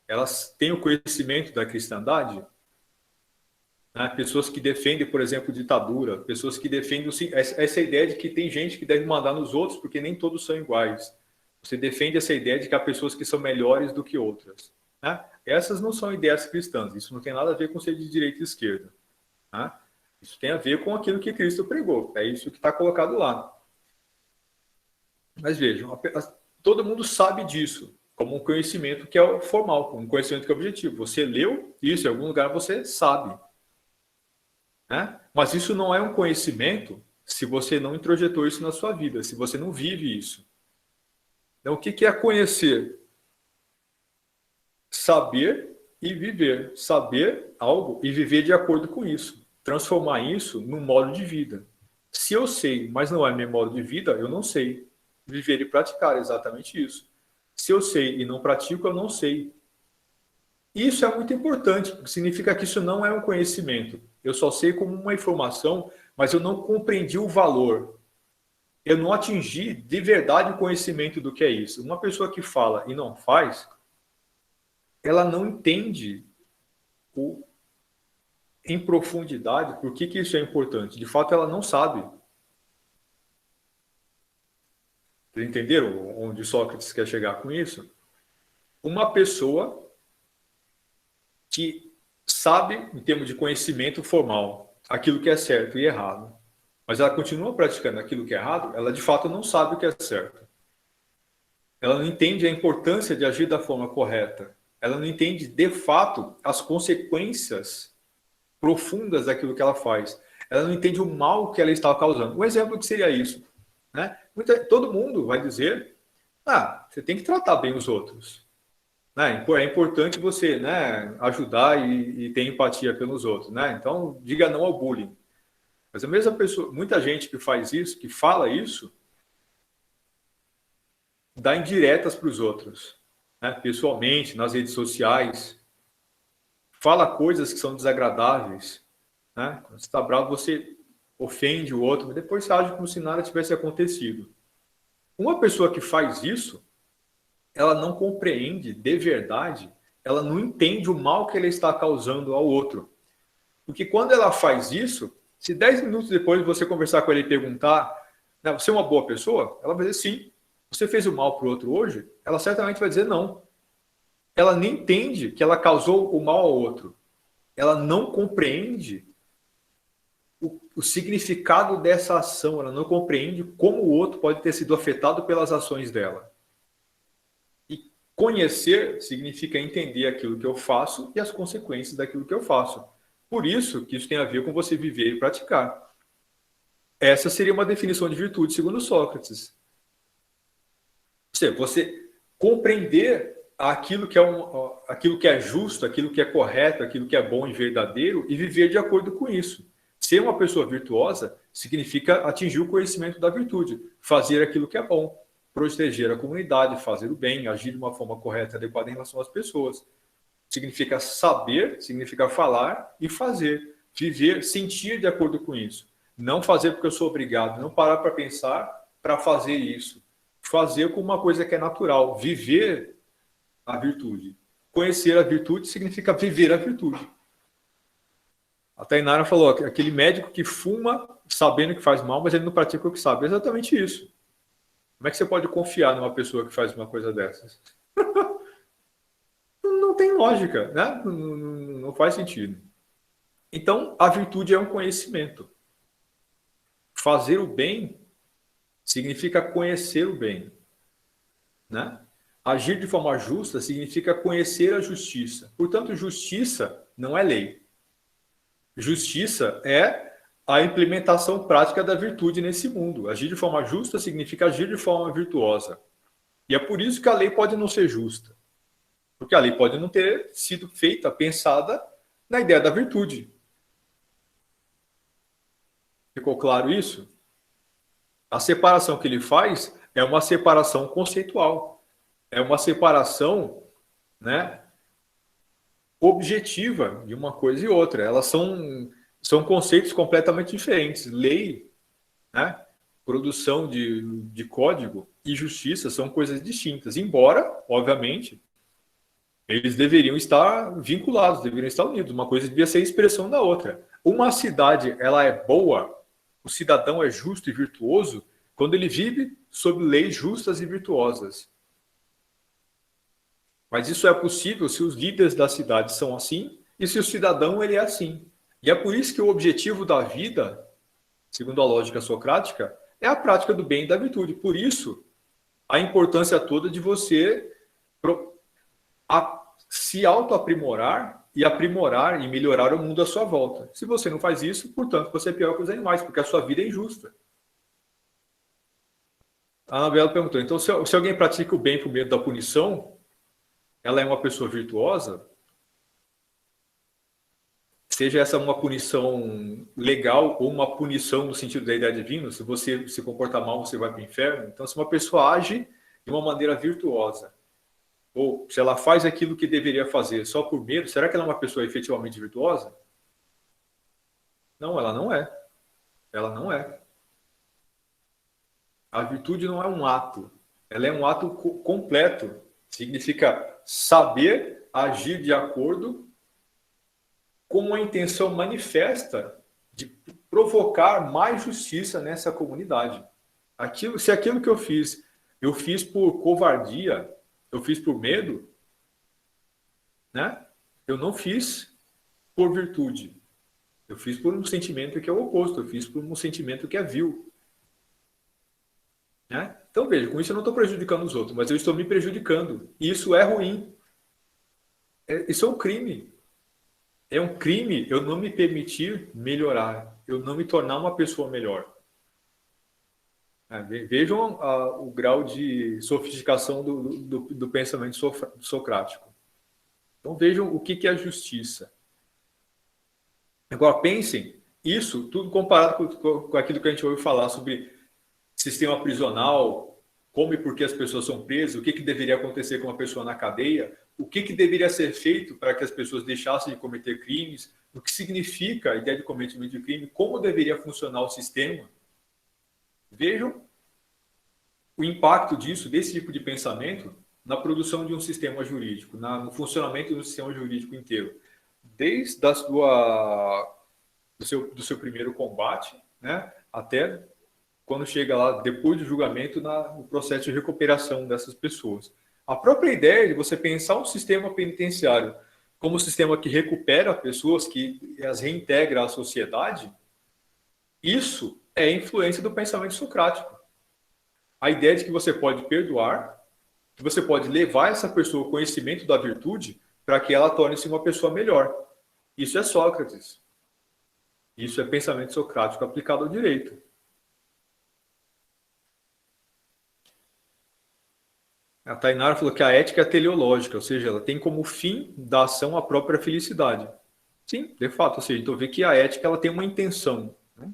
Elas têm o conhecimento da cristandade? Né? Pessoas que defendem, por exemplo, ditadura, pessoas que defendem essa ideia de que tem gente que deve mandar nos outros porque nem todos são iguais. Você defende essa ideia de que há pessoas que são melhores do que outras. Né? Essas não são ideias cristãs. Isso não tem nada a ver com ser de direita e esquerda. Né? Isso tem a ver com aquilo que Cristo pregou. É isso que está colocado lá. Mas vejam, todo mundo sabe disso, como um conhecimento que é formal, como um conhecimento que é objetivo. Você leu isso, em algum lugar você sabe. Né? Mas isso não é um conhecimento se você não introjetou isso na sua vida, se você não vive isso. Então, o que é conhecer? Saber e viver. Saber algo e viver de acordo com isso. Transformar isso num modo de vida. Se eu sei, mas não é meu modo de vida, eu não sei. Viver e praticar, exatamente isso. Se eu sei e não pratico, eu não sei. Isso é muito importante, porque significa que isso não é um conhecimento. Eu só sei como uma informação, mas eu não compreendi o valor. Eu não atingi de verdade o conhecimento do que é isso. Uma pessoa que fala e não faz, ela não entende em profundidade por que isso é importante. De fato, ela não sabe. Vocês entenderam onde Sócrates quer chegar com isso? Uma pessoa que sabe, em termos de conhecimento formal, aquilo que é certo e errado. mas ela continua praticando aquilo que é errado, ela de fato não sabe o que é certo. Ela não entende a importância de agir da forma correta. Ela não entende, de fato, as consequências profundas daquilo que ela faz. Ela não entende o mal que ela está causando. Um exemplo que seria isso, né? Todo mundo vai dizer, você tem que tratar bem os outros. Né? É importante você, né, ajudar e ter empatia pelos outros. Né? Então, diga não ao bullying. Mas a mesma pessoa, muita gente que faz isso, que fala isso, dá indiretas para os outros. Né? Pessoalmente, nas redes sociais, fala coisas que são desagradáveis. Né? Quando você está bravo, você ofende o outro, mas depois você age como se nada tivesse acontecido. Uma pessoa que faz isso, ela não compreende de verdade, ela não entende o mal que ela está causando ao outro. Porque quando ela faz isso, se 10 minutos depois você conversar com ele e perguntar, né, você é uma boa pessoa? Ela vai dizer sim. Você fez o mal para o outro hoje? Ela certamente vai dizer não. Ela nem entende que ela causou o mal ao outro. Ela não compreende o significado dessa ação. Ela não compreende como o outro pode ter sido afetado pelas ações dela. E conhecer significa entender aquilo que eu faço e as consequências daquilo que eu faço. Por isso que isso tem a ver com você viver e praticar. Essa seria uma definição de virtude, segundo Sócrates. Você compreender aquilo que é justo, aquilo que é correto, aquilo que é bom e verdadeiro e viver de acordo com isso. Ser uma pessoa virtuosa significa atingir o conhecimento da virtude, fazer aquilo que é bom, proteger a comunidade, fazer o bem, agir de uma forma correta e adequada em relação às pessoas. Significa saber, significa falar e fazer, viver, sentir de acordo com isso. Não fazer porque eu sou obrigado, não parar para pensar para fazer isso. Fazer como uma coisa que é natural, viver a virtude. Conhecer a virtude significa viver a virtude. A Tainara falou, aquele médico que fuma sabendo que faz mal, mas ele não pratica o que sabe. É exatamente isso. Como é que você pode confiar numa pessoa que faz uma coisa dessas? Não tem lógica, né? Não faz sentido. Então, a virtude é um conhecimento. Fazer o bem significa conhecer o bem. Né? Agir de forma justa significa conhecer a justiça. Portanto, justiça não é lei. Justiça é a implementação prática da virtude nesse mundo. Agir de forma justa significa agir de forma virtuosa. E é por isso que a lei pode não ser justa. Porque a lei pode não ter sido feita, pensada na ideia da virtude. Ficou claro isso? A separação que ele faz é uma separação conceitual. É uma separação, né, objetiva de uma coisa e outra. Elas são conceitos completamente diferentes. Lei, né, produção de código e justiça são coisas distintas. Embora, obviamente, eles deveriam estar vinculados, deveriam estar unidos. Uma coisa devia ser a expressão da outra. Uma cidade, ela é boa, o cidadão é justo e virtuoso quando ele vive sob leis justas e virtuosas. Mas isso é possível se os líderes da cidade são assim e se o cidadão ele é assim. E é por isso que o objetivo da vida, segundo a lógica socrática, é a prática do bem e da virtude. Por isso, a importância toda de você se auto-aprimorar e aprimorar e melhorar o mundo à sua volta. Se você não faz isso, portanto, você é pior que os animais, porque a sua vida é injusta. A Anabela perguntou, então, se alguém pratica o bem por medo da punição, ela é uma pessoa virtuosa? Seja essa uma punição legal ou uma punição no sentido da ideia divina, se você se comportar mal, você vai para o inferno. Então, se uma pessoa age de uma maneira virtuosa, ou se ela faz aquilo que deveria fazer só por medo, será que ela é uma pessoa efetivamente virtuosa? Não, ela não é. Ela não é. A virtude não é um ato. Ela é um ato completo. Significa saber agir de acordo com a intenção manifesta de provocar mais justiça nessa comunidade. Se aquilo que eu fiz por covardia, eu fiz por medo, né? Eu não fiz por virtude. Eu fiz por um sentimento que é o oposto, eu fiz por um sentimento que é vil. Né? Então, veja, com isso eu não estou prejudicando os outros, mas eu estou me prejudicando. E isso é ruim. Isso é um crime. É um crime eu não me permitir melhorar, eu não me tornar uma pessoa melhor. Vejam o grau de sofisticação do pensamento socrático. Então vejam o que é a justiça. Agora pensem, isso tudo comparado com aquilo que a gente ouviu falar sobre sistema prisional, como e por que as pessoas são presas, o que deveria acontecer com uma pessoa na cadeia, o que deveria ser feito para que as pessoas deixassem de cometer crimes, o que significa a ideia de cometimento de crime, como deveria funcionar o sistema. Vejam o impacto disso, desse tipo de pensamento, na produção de um sistema jurídico, no funcionamento do sistema jurídico inteiro. Desde do seu primeiro combate, né, até quando chega lá, depois do julgamento, no processo de recuperação dessas pessoas. A própria ideia de você pensar um sistema penitenciário como um sistema que recupera pessoas, que as reintegra à sociedade, isso é influência do pensamento socrático. A ideia de que você pode perdoar, que você pode levar essa pessoa ao conhecimento da virtude para que ela torne-se uma pessoa melhor. Isso é Sócrates. Isso é pensamento socrático aplicado ao direito. A Tainara falou que a ética é teleológica, ou seja, ela tem como fim da ação a própria felicidade. Sim, de fato, ou seja, então vê que a ética ela tem uma intenção. Né?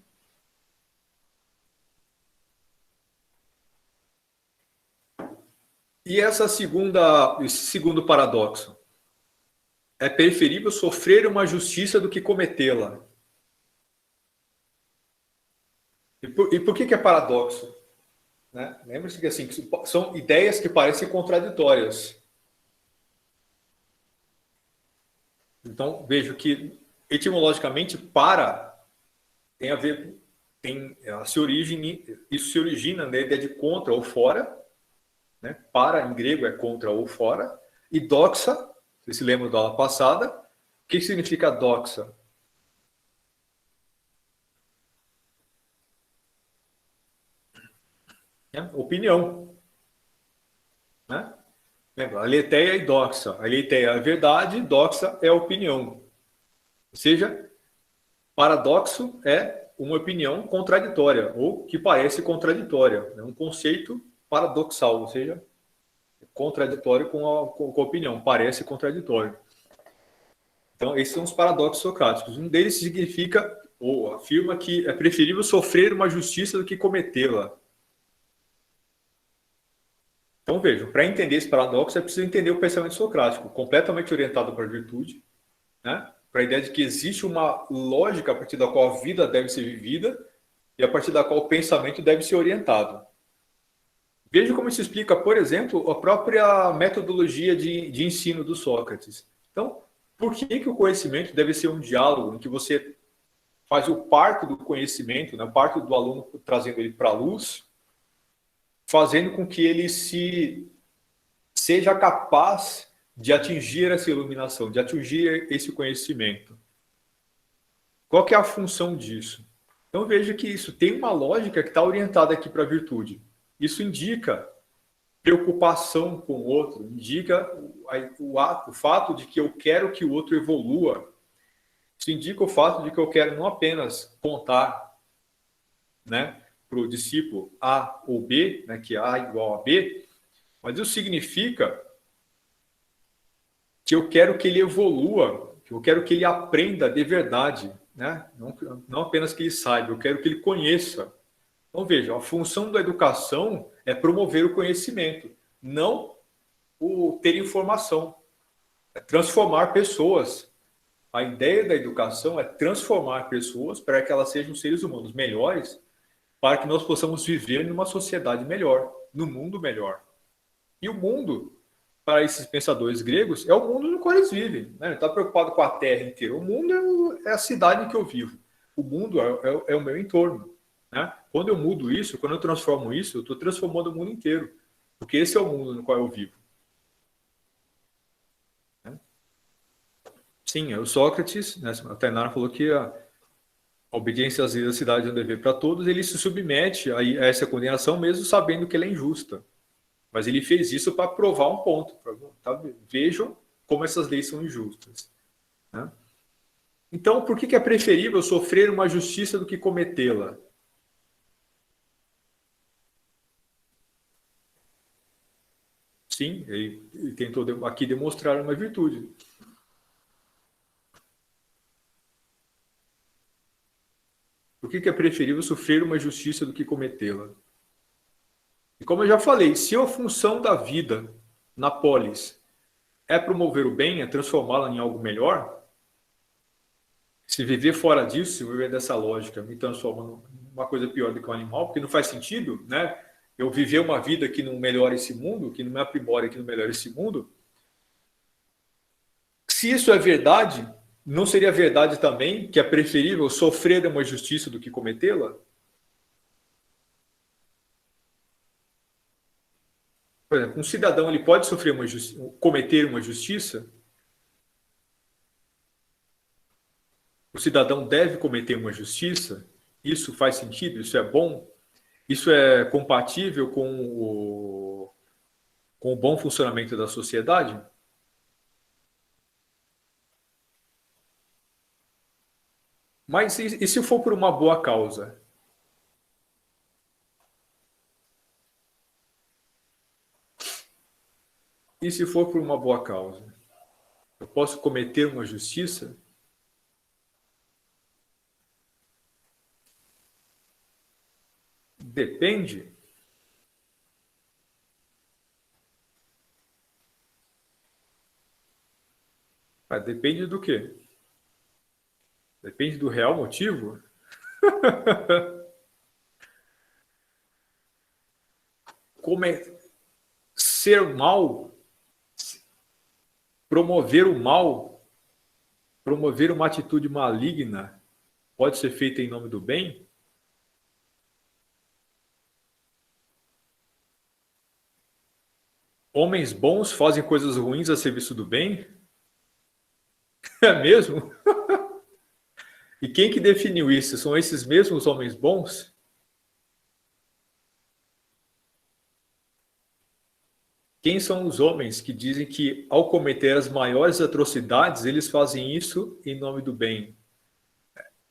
E esse segundo paradoxo? É preferível sofrer uma justiça do que cometê-la. E por que é paradoxo? Né? Lembre-se que assim, são ideias que parecem contraditórias. Então, vejo que, etimologicamente, tem a ver, isso se origina na ideia de contra ou fora, né? Para, em grego, é contra ou fora, e doxa, vocês se lembram da aula passada, o que significa doxa? Opinião. Né? Aletheia e doxa. Aletheia é a verdade, doxa é a opinião. Ou seja, paradoxo é uma opinião contraditória, ou que parece contraditória. É um conceito paradoxal, ou seja, contraditório com a opinião, parece contraditório. Então, esses são os paradoxos socráticos. Um deles significa, ou afirma que é preferível sofrer uma justiça do que cometê-la. Então, vejam, para entender esse paradoxo, é preciso entender o pensamento socrático, completamente orientado para a virtude, né? Para a ideia de que existe uma lógica a partir da qual a vida deve ser vivida e a partir da qual o pensamento deve ser orientado. Veja como isso explica, por exemplo, a própria metodologia de ensino do Sócrates. Então, por que o conhecimento deve ser um diálogo em que você faz o parto do conhecimento, né, o parto do aluno trazendo ele para a luz, fazendo com que ele seja capaz de atingir essa iluminação, de atingir esse conhecimento. Qual que é a função disso? Então veja que isso tem uma lógica que está orientada aqui para a virtude. Isso indica preocupação com o outro, indica o fato de que eu quero que o outro evolua. Isso indica o fato de que eu quero não apenas contar, né, para o discípulo A ou B, né, que A igual a B, mas isso significa que eu quero que ele evolua, que eu quero que ele aprenda de verdade, né? Não apenas que ele saiba, eu quero que ele conheça. Então, veja, a função da educação é promover o conhecimento, não o ter informação, é transformar pessoas. A ideia da educação é transformar pessoas para que elas sejam seres humanos melhores, para que nós possamos viver numa sociedade melhor, num mundo melhor. E o mundo, para esses pensadores gregos, é o mundo no qual eles vivem. Né? Não está preocupado com a terra inteira. O mundo é a cidade em que eu vivo. O mundo é o meu entorno. Né? Quando eu mudo isso, quando eu transformo isso, eu estou transformando o mundo inteiro. Porque esse é o mundo no qual eu vivo. Sim, é o Sócrates, né? A Tainara falou que a obediência às leis da cidade é um dever para todos, ele se submete a essa condenação mesmo sabendo que ela é injusta. Mas ele fez isso para provar um ponto. Tá? Vejam como essas leis são injustas. Né? Então, por que é preferível sofrer uma justiça do que cometê-la? Sim, ele tentou aqui demonstrar uma virtude. Por que é preferível sofrer uma justiça do que cometê-la? E como eu já falei, se a função da vida na polis é promover o bem, é transformá-la em algo melhor, se viver fora disso, se viver dessa lógica, me transforma numa coisa pior do que um animal, porque não faz sentido, né? Eu viver uma vida que não melhora esse mundo, que não me aprimora, que não melhora esse mundo. Se isso é verdade, não seria verdade também que é preferível sofrer uma justiça do que cometê-la? Por exemplo, um cidadão ele pode sofrer cometer uma justiça? O cidadão deve cometer uma justiça? Isso faz sentido? Isso é bom? Isso é compatível com o bom funcionamento da sociedade? Mas e se for por uma boa causa? E se for por uma boa causa? Eu posso cometer uma justiça? Depende. Mas depende do quê? Depende do real motivo? Como é ser mal, promover o mal, promover uma atitude maligna, pode ser feita em nome do bem? Homens bons fazem coisas ruins a serviço do bem? É mesmo? E quem que definiu isso? São esses mesmos homens bons? Quem são os homens que dizem que, ao cometer as maiores atrocidades, eles fazem isso em nome do bem?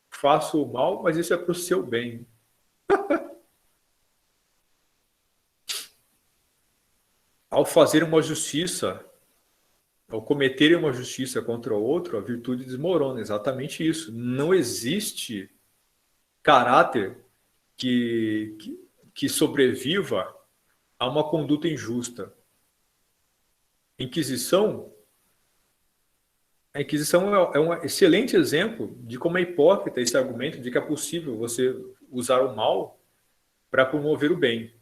Faço o mal, mas isso é para o seu bem. Ao fazer uma justiça, ao cometer uma justiça contra o outro, a virtude desmorona. Exatamente isso. Não existe caráter que sobreviva a uma conduta injusta. Inquisição, a Inquisição é um excelente exemplo de como é hipócrita esse argumento de que é possível você usar o mal para promover o bem.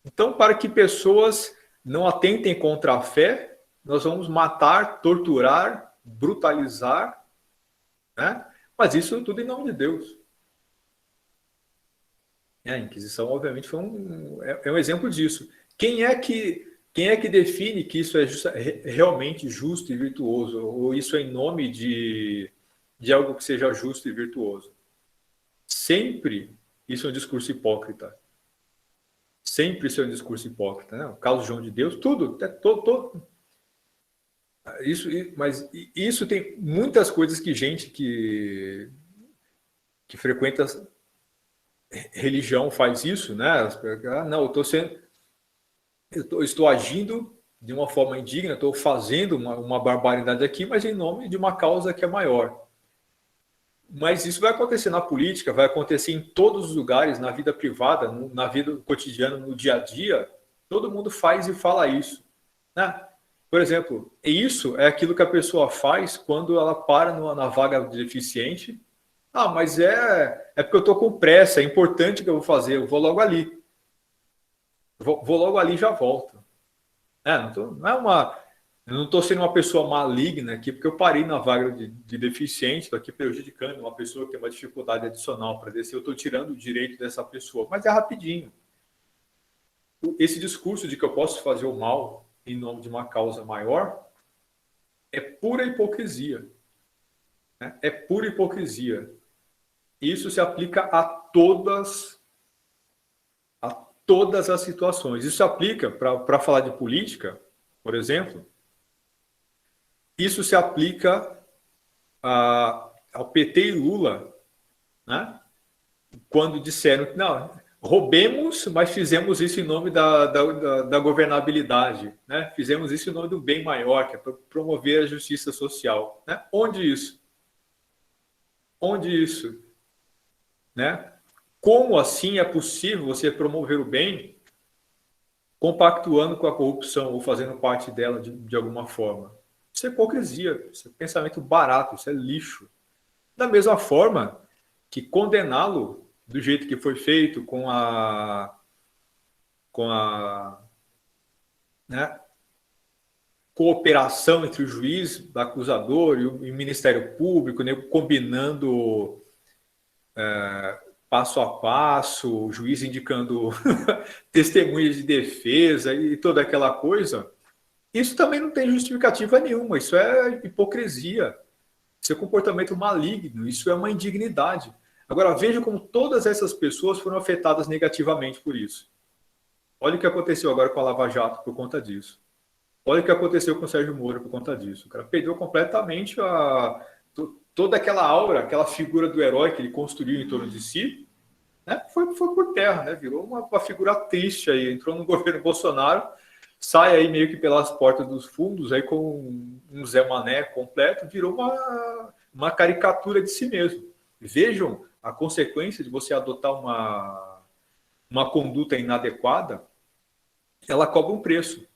Então, para que pessoas não atentem contra a fé, nós vamos matar, torturar, brutalizar, né? Mas isso tudo em nome de Deus. A Inquisição, obviamente, é um exemplo disso. Quem é que define que isso é realmente justo e virtuoso? Ou isso é em nome de algo que seja justo e virtuoso? Sempre isso é um discurso hipócrita. Sempre isso é um discurso hipócrita. Né? O caso João de Deus, tudo. Mas isso tem muitas coisas que gente que frequenta religião faz isso, né? Não, estou agindo de uma forma indigna, estou fazendo uma barbaridade aqui, mas em nome de uma causa que é maior. Mas isso vai acontecer na política, vai acontecer em todos os lugares, na vida privada, na vida cotidiana, no dia a dia. Todo mundo faz e fala isso. Né? Por exemplo, isso é aquilo que a pessoa faz quando ela para na vaga de deficiente. Ah, mas é porque eu estou com pressa, é importante que eu vou fazer, eu vou logo ali. Vou logo ali e já volto. Eu não estou sendo uma pessoa maligna aqui, porque eu parei na vaga de deficiente, estou aqui prejudicando uma pessoa que tem uma dificuldade adicional para descer, eu estou tirando o direito dessa pessoa, mas é rapidinho. Esse discurso de que eu posso fazer o mal em nome de uma causa maior é pura hipocrisia. Né? É pura hipocrisia. Isso se aplica a todas as situações. Isso se aplica para falar de política, por exemplo. Isso se aplica ao PT e Lula, né? Quando disseram que não, roubemos, mas fizemos isso em nome da governabilidade, né? Fizemos isso em nome do bem maior, que é para promover a justiça social, né? Onde isso? Onde isso? Né? Como assim é possível você promover o bem compactuando com a corrupção ou fazendo parte dela de alguma forma? Isso é hipocrisia, isso é pensamento barato, isso é lixo. Da mesma forma que condená-lo do jeito que foi feito com né, cooperação entre o juiz, o acusador e o Ministério Público, né, combinando passo a passo, o juiz indicando testemunhas de defesa e toda aquela coisa, isso também não tem justificativa nenhuma, isso é hipocrisia, isso é comportamento maligno, isso é uma indignidade. Agora, veja como todas essas pessoas foram afetadas negativamente por isso. Olha o que aconteceu agora com a Lava Jato por conta disso. Olha o que aconteceu com o Sérgio Moro por conta disso. O cara perdeu completamente toda aquela aura, aquela figura do herói que ele construiu em torno de si, né? Foi por terra, né? Virou uma figura triste aí. Entrou no governo Bolsonaro, sai aí meio que pelas portas dos fundos, aí com um Zé Mané completo, virou uma caricatura de si mesmo. Vejam a consequência de você adotar uma conduta inadequada, ela cobra um preço.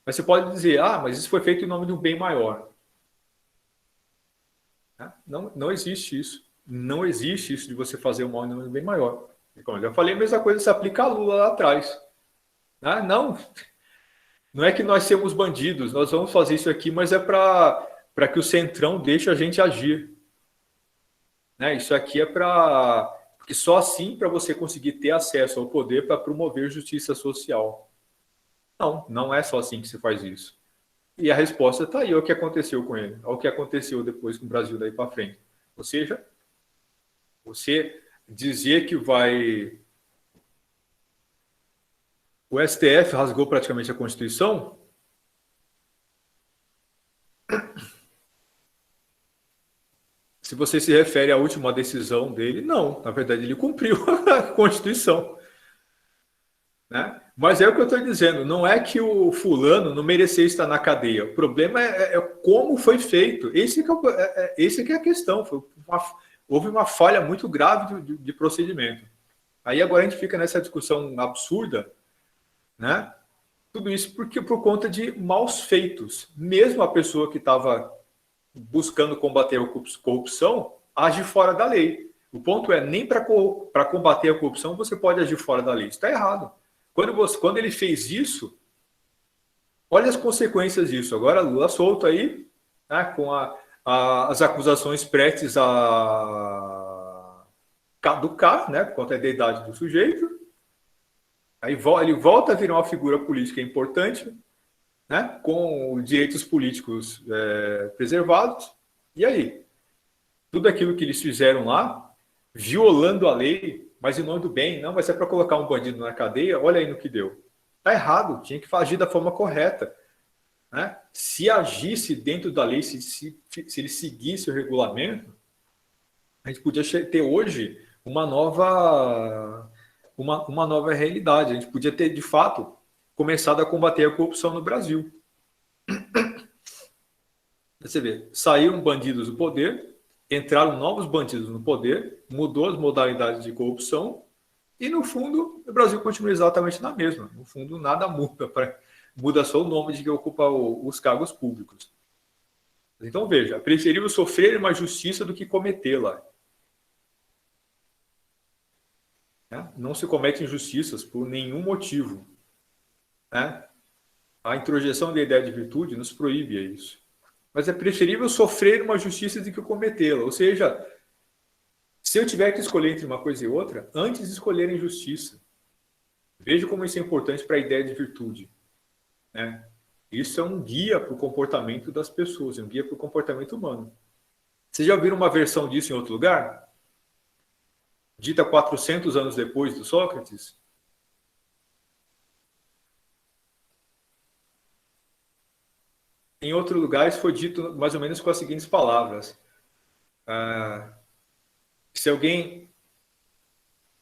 Mas você pode dizer, mas isso foi feito em nome de um bem maior. Não existe isso. Não existe isso de você fazer o mal em nome de um bem maior. E como eu já falei, a mesma coisa se aplica a Lula lá atrás. Não é que nós somos bandidos, nós vamos fazer isso aqui, mas é para que o Centrão deixe a gente agir. Né? Isso aqui é porque só assim para você conseguir ter acesso ao poder para promover justiça social. Não é só assim que se faz isso. E a resposta está aí, olha o que aconteceu com ele, olha o que aconteceu depois com o Brasil daí para frente. Ou seja, você dizer que vai... O STF rasgou praticamente a Constituição? Se você se refere à última decisão dele, não. Na verdade, ele cumpriu a Constituição. Né? Mas é o que eu estou dizendo, não é que o fulano não merecia estar na cadeia. O problema é como foi feito. Esse que é a questão. Houve uma falha muito grave de procedimento. Aí agora a gente fica nessa discussão absurda, né? Tudo isso por conta de maus feitos. Mesmo a pessoa que estava buscando combater a corrupção age fora da lei. O ponto é, nem para combater a corrupção você pode agir fora da lei. Isso está errado. Quando ele fez isso, olha as consequências disso. Agora Lula solto aí, né, com as acusações prestes a caducar, né, por conta da idade do sujeito. Aí ele volta a virar uma figura política importante, né, com direitos políticos preservados. E aí? Tudo aquilo que eles fizeram lá, violando a lei, mas em nome do bem, não vai ser para colocar um bandido na cadeia, olha aí no que deu. Está errado, tinha que agir da forma correta. Né? Se agisse dentro da lei, se ele seguisse o regulamento, a gente podia ter hoje uma nova realidade. A gente podia ter, de fato, começado a combater a corrupção no Brasil. Você vê, saíram bandidos do poder, entraram novos bandidos no poder, mudou as modalidades de corrupção e, no fundo, o Brasil continua exatamente na mesma. No fundo, nada muda. Muda só o nome de quem ocupa os cargos públicos. Então, veja, é preferível sofrer uma justiça do que cometê-la. Não se comete injustiças por nenhum motivo. A introjeção da ideia de virtude nos proíbe isso. Mas é preferível sofrer uma justiça do que cometê-la. Ou seja, se eu tiver que escolher entre uma coisa e outra, antes de escolher a injustiça. Veja como isso é importante para a ideia de virtude. Isso é um guia para o comportamento das pessoas, é um guia para o comportamento humano. Vocês já viram uma versão disso em outro lugar? dita 400 anos depois do Sócrates? Em outro lugar, isso foi dito mais ou menos com as seguintes palavras. Se alguém,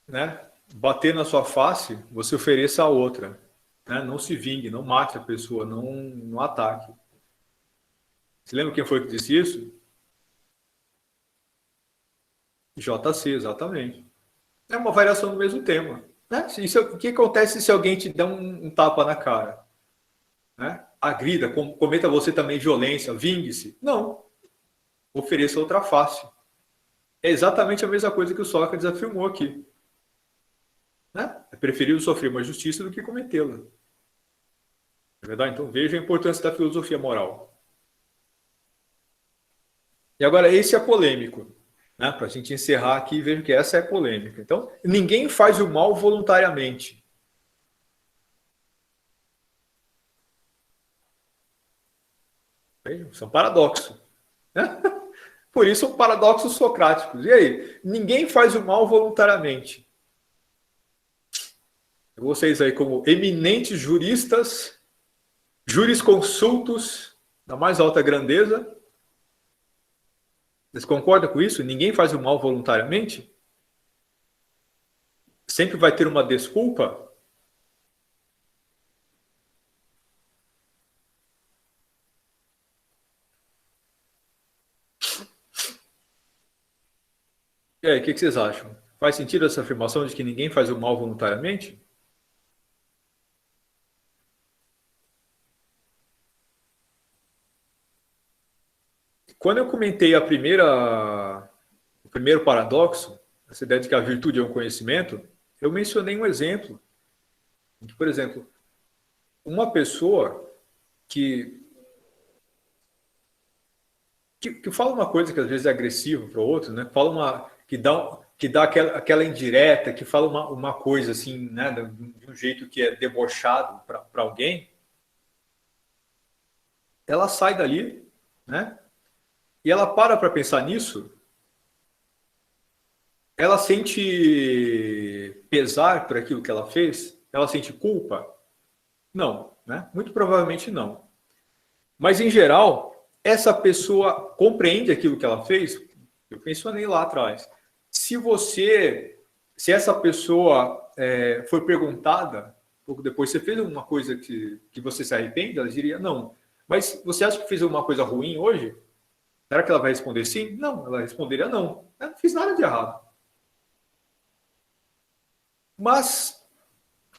né, bater na sua face, você ofereça a outra. Né? Não se vingue, não mate a pessoa, não ataque. Você lembra quem foi que disse isso? JC, exatamente. É uma variação do mesmo tema. Né? O que acontece se alguém te dá um tapa na cara? Né? Agrida, cometa você também violência, vingue-se. Não. Ofereça outra face. É exatamente a mesma coisa que o Sócrates afirmou aqui. Né? É preferível sofrer uma justiça do que cometê-la. É verdade? Então veja a importância da filosofia moral. E agora, esse é polêmico. Né? Para a gente encerrar aqui, veja que essa é polêmica. Então, ninguém faz o mal voluntariamente. Isso é um paradoxo. Né? Por isso, são paradoxos socráticos. E aí? Ninguém faz o mal voluntariamente. Vocês aí, como eminentes juristas, jurisconsultos da mais alta grandeza, vocês concordam com isso? Ninguém faz o mal voluntariamente? Sempre vai ter uma desculpa? E aí, o que vocês acham? Faz sentido essa afirmação de que ninguém faz o mal voluntariamente? Quando eu comentei o primeiro paradoxo, essa ideia de que a virtude é um conhecimento, eu mencionei um exemplo. Por exemplo, uma pessoa que fala uma coisa que às vezes é agressiva para o outro, né? Que dá aquela indireta, que fala uma coisa assim, né? De um jeito que é debochado para alguém, ela sai dali, né? E ela para pensar nisso, ela sente pesar por aquilo que ela fez, ela sente culpa? Não, né? Muito provavelmente não. Mas em geral, essa pessoa compreende aquilo que ela fez. Eu mencionei lá atrás. Se essa pessoa for perguntada, pouco depois, você fez alguma coisa que você se arrepende? Ela diria, não. Mas você acha que fez alguma coisa ruim hoje? Será que ela vai responder sim? Não, ela responderia não. Eu não fiz nada de errado. Mas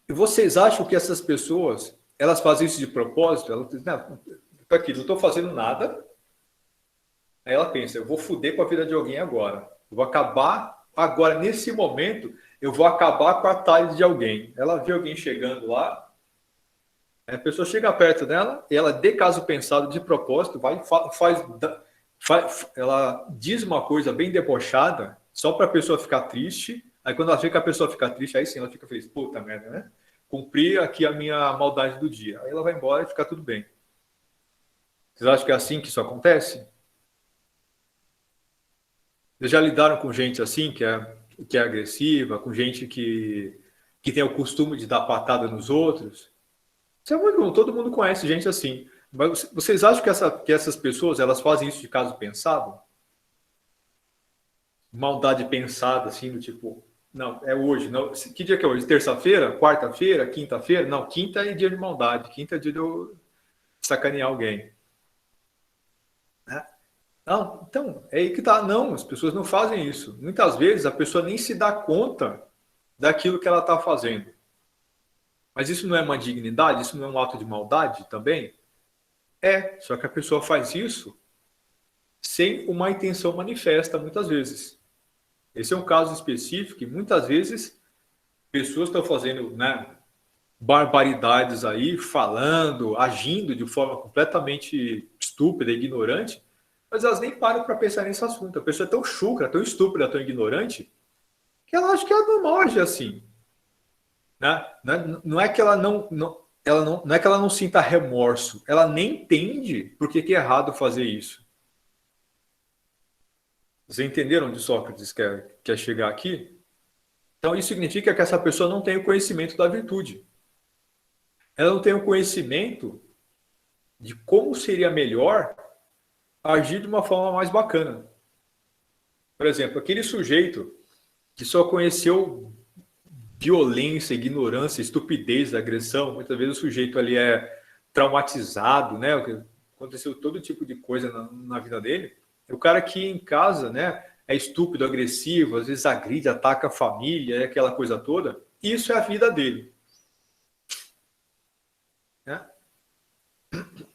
vocês acham que essas pessoas, elas fazem isso de propósito? Elas dizem, não, aqui, não estou fazendo nada. Aí ela pensa, eu vou foder com a vida de alguém agora. Eu vou acabar agora, nesse momento, eu vou acabar com a tarde de alguém. Ela vê alguém chegando lá, a pessoa chega perto dela, e ela, de caso pensado, de propósito, vai ela diz uma coisa bem debochada, só para a pessoa ficar triste. Aí quando ela vê que a pessoa fica triste, aí sim ela fica feliz. Puta merda, né? Cumpri aqui a minha maldade do dia. Aí ela vai embora e fica tudo bem. Vocês acham que é assim que isso acontece? Vocês já lidaram com gente assim, que é agressiva, com gente que tem o costume de dar patada nos outros? Isso é muito bom, todo mundo conhece gente assim. Mas vocês acham que essas pessoas elas fazem isso de caso pensado? Maldade pensada, assim, do tipo, não, é hoje. Não, que dia que é hoje? Terça-feira? Quarta-feira? Quinta-feira? Não, quinta é dia de maldade. Quinta é dia de eu sacanear alguém. Né? Não, então, é aí que tá. Não, as pessoas não fazem isso. Muitas vezes a pessoa nem se dá conta daquilo que ela está fazendo. Mas isso não é uma dignidade? Isso não é um ato de maldade também? É, só que a pessoa faz isso sem uma intenção manifesta, muitas vezes. Esse é um caso específico e muitas vezes pessoas estão fazendo, né, barbaridades aí, falando, agindo de forma completamente estúpida, ignorante, mas elas nem param para pensar nesse assunto. A pessoa é tão chucra, tão estúpida, tão ignorante, que ela acha que é normal agir assim. Né? Não é que ela não é que ela não sinta remorso, ela nem entende por que é errado fazer isso. Vocês entenderam onde Sócrates quer chegar aqui? Então, isso significa que essa pessoa não tem o conhecimento da virtude. Ela não tem o conhecimento de como seria melhor agir de uma forma mais bacana. Por exemplo, aquele sujeito que só conheceu violência, ignorância, estupidez, agressão, muitas vezes o sujeito ali é traumatizado, né? Aconteceu todo tipo de coisa na vida dele. O cara que em casa, né, é estúpido, agressivo, às vezes agride, ataca a família, é aquela coisa toda. Isso é a vida dele. Né?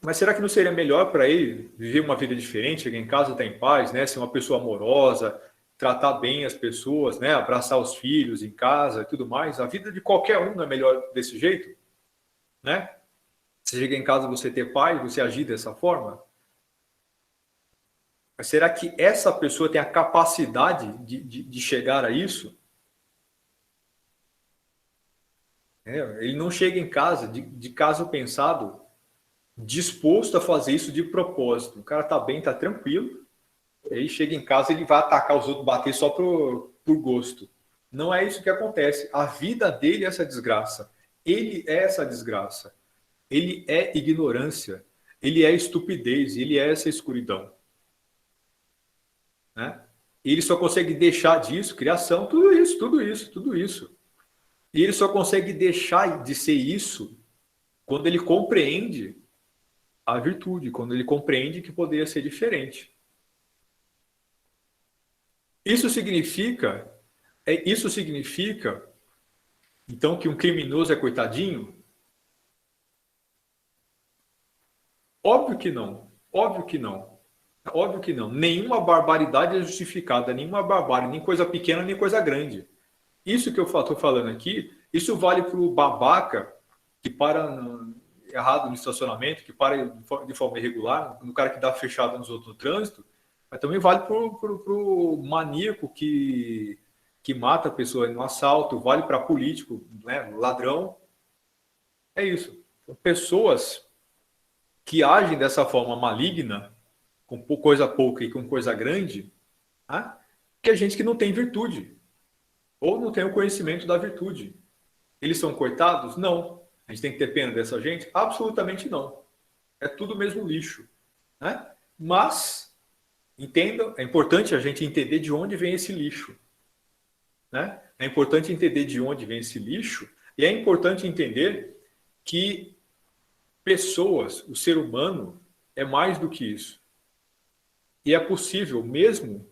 Mas será que não seria melhor para ele viver uma vida diferente, chegar em casa, estar em paz, né? Ser uma pessoa amorosa, tratar bem as pessoas, né? Abraçar os filhos em casa e tudo mais? A vida de qualquer um não é melhor desse jeito, né? Você chega em casa, você ter paz, você agir dessa forma? Mas será que essa pessoa tem a capacidade de chegar a isso? Ele não chega em casa, de caso pensado, disposto a fazer isso de propósito. O cara tá bem, tá tranquilo. Aí chega em casa, ele vai atacar os outros, bater só por gosto. Não é isso que acontece. A vida dele é essa desgraça. Ele é essa desgraça. Ele é ignorância. Ele é estupidez. Ele é essa escuridão. Né? E ele só consegue deixar disso, criação, tudo isso, tudo isso, tudo isso. E ele só consegue deixar de ser isso quando ele compreende a virtude, quando ele compreende que poderia ser diferente. Isso significa, então, que um criminoso é coitadinho? Óbvio que não. Óbvio que não. Óbvio que não. Nenhuma barbaridade é justificada, nenhuma barbárie, nem coisa pequena, nem coisa grande. Isso que eu estou falando aqui, isso vale para o babaca que para errado no estacionamento, que para de forma irregular, no cara que dá fechada nos outros no trânsito, mas também vale para o maníaco que mata a pessoa no assalto, vale para político, né, ladrão. É isso. Pessoas que agem dessa forma maligna, com coisa pouca e com coisa grande, tá? Que é gente que não tem virtude, ou não tem o conhecimento da virtude. Eles são coitados? Não. A gente tem que ter pena dessa gente? Absolutamente não. É tudo mesmo lixo. Né? Mas, entenda, é importante a gente entender de onde vem esse lixo. Né? É importante entender de onde vem esse lixo e é importante entender que pessoas, o ser humano, é mais do que isso. E é possível, mesmo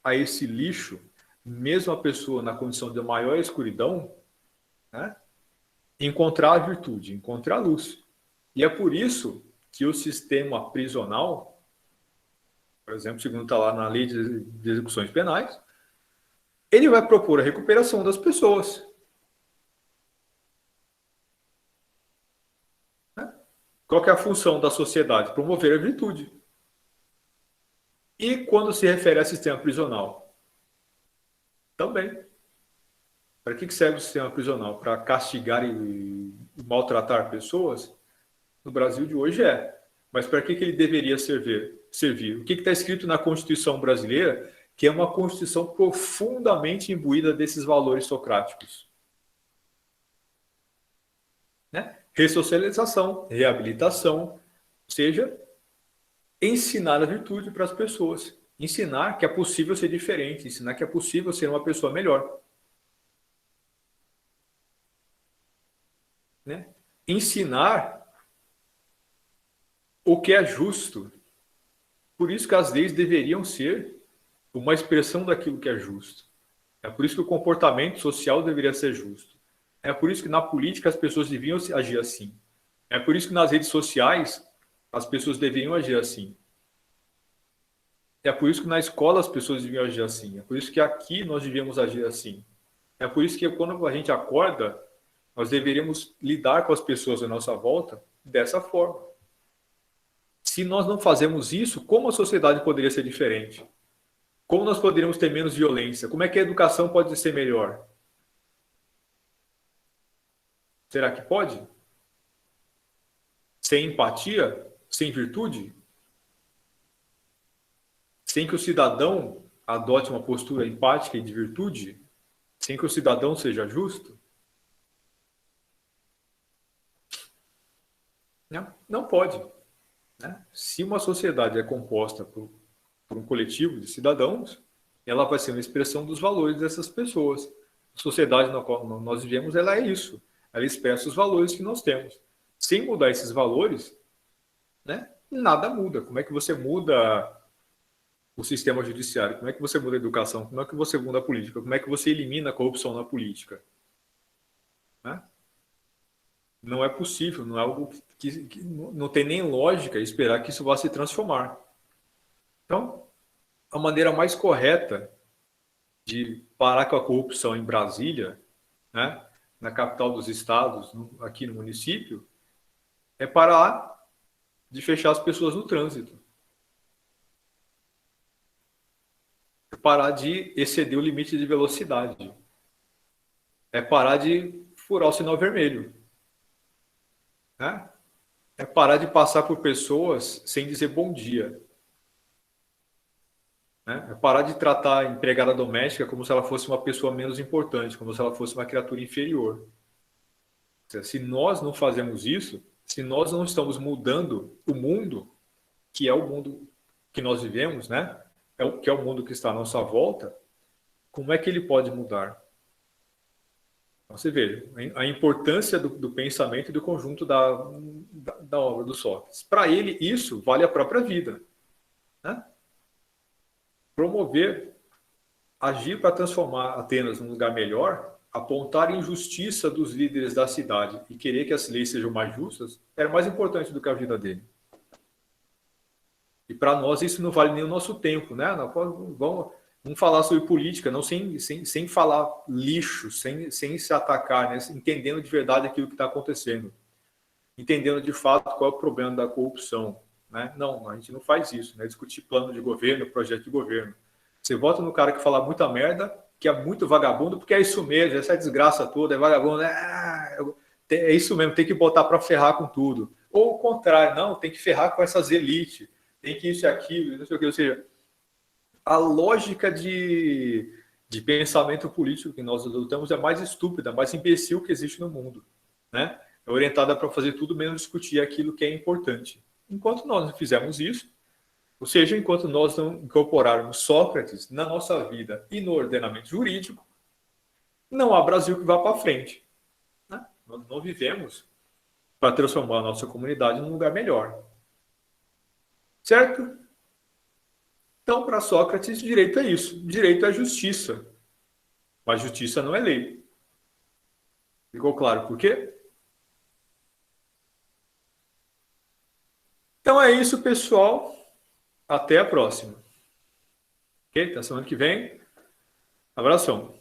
a esse lixo, mesmo a pessoa na condição de maior escuridão, né? Encontrar a virtude, encontrar a luz. E é por isso que o sistema prisional, por exemplo, segundo está lá na lei de execuções penais, ele vai propor a recuperação das pessoas. Qual que é a função da sociedade? Promover a virtude. E quando se refere ao sistema prisional? Também. Para que serve o sistema prisional? Para castigar e maltratar pessoas? No Brasil de hoje é. Mas para que ele deveria servir? O que está escrito na Constituição brasileira, que é uma Constituição profundamente imbuída desses valores socráticos? Né? Ressocialização, reabilitação, ou seja, ensinar a virtude para as pessoas. Ensinar que é possível ser diferente, ensinar que é possível ser uma pessoa melhor. Né? Ensinar o que é justo. Por isso que as leis deveriam ser uma expressão daquilo que é justo. É por isso que o comportamento social deveria ser justo. É por isso que na política as pessoas deviam agir assim. É por isso que nas redes sociais as pessoas deveriam agir assim. É por isso que na escola as pessoas deviam agir assim. É por isso que aqui nós devíamos agir assim. É por isso que quando a gente acorda, nós deveríamos lidar com as pessoas à nossa volta dessa forma. Se nós não fazemos isso, como a sociedade poderia ser diferente? Como nós poderíamos ter menos violência? Como é que a educação pode ser melhor? Será que pode? Sem empatia? Sem virtude? Sem que o cidadão adote uma postura empática e de virtude? sem que o cidadão seja justo? Não pode. Né? Se uma sociedade é composta por um coletivo de cidadãos, ela vai ser uma expressão dos valores dessas pessoas. A sociedade na qual nós vivemos, ela é isso. Ela expressa os valores que nós temos. Sem mudar esses valores, né, nada muda. Como é que você muda o sistema judiciário? Como é que você muda a educação? Como é que você muda a política? Como é que você elimina a corrupção na política? Né? Não é possível, não é algo que não tem nem lógica esperar que isso vá se transformar. Então, a maneira mais correta de parar com a corrupção em Brasília, né, na capital dos estados, aqui no município, é parar de fechar as pessoas no trânsito. É parar de exceder o limite de velocidade. É parar de furar o sinal vermelho. Né? É parar de passar por pessoas sem dizer bom dia. Né? É parar de tratar a empregada doméstica como se ela fosse uma pessoa menos importante, como se ela fosse uma criatura inferior. Se nós não fazemos isso, se nós não estamos mudando o mundo, que é o mundo que nós vivemos, né? Que é o mundo que está à nossa volta, como é que ele pode mudar? Então, você vê a importância do pensamento e do conjunto da obra do Sócrates. Para ele, isso vale a própria vida. Né? Promover, agir para transformar Atenas num lugar melhor, apontar a injustiça dos líderes da cidade e querer que as leis sejam mais justas, era mais importante do que a vida dele. E para nós isso não vale nem o nosso tempo, né? Vamos falar sobre política, não sem falar lixo, sem se atacar, né? Entendendo de verdade aquilo que está acontecendo. Entendendo de fato qual é o problema da corrupção. Né? Não, a gente não faz isso, né? Discutir plano de governo, projeto de governo. Você vota no cara que fala muita merda, que é muito vagabundo, porque é isso mesmo, essa desgraça toda, é vagabundo, é isso mesmo, tem que botar para ferrar com tudo. Ou o contrário, não, tem que ferrar com essas elites, tem que isso e aquilo, não sei o que. Ou seja, a lógica de pensamento político que nós adotamos é mais estúpida, mais imbecil que existe no mundo. Né? É orientada para fazer tudo menos discutir aquilo que é importante. Enquanto nós não fizermos isso, ou seja, enquanto nós não incorporarmos Sócrates na nossa vida e no ordenamento jurídico, não há Brasil que vá para frente. Né? Nós não vivemos para transformar a nossa comunidade num lugar melhor. Certo? Então, para Sócrates, direito é isso. Direito é justiça. Mas justiça não é lei. Ficou claro por quê? Então é isso, pessoal. Até a próxima. Ok? Até semana que vem. Abração.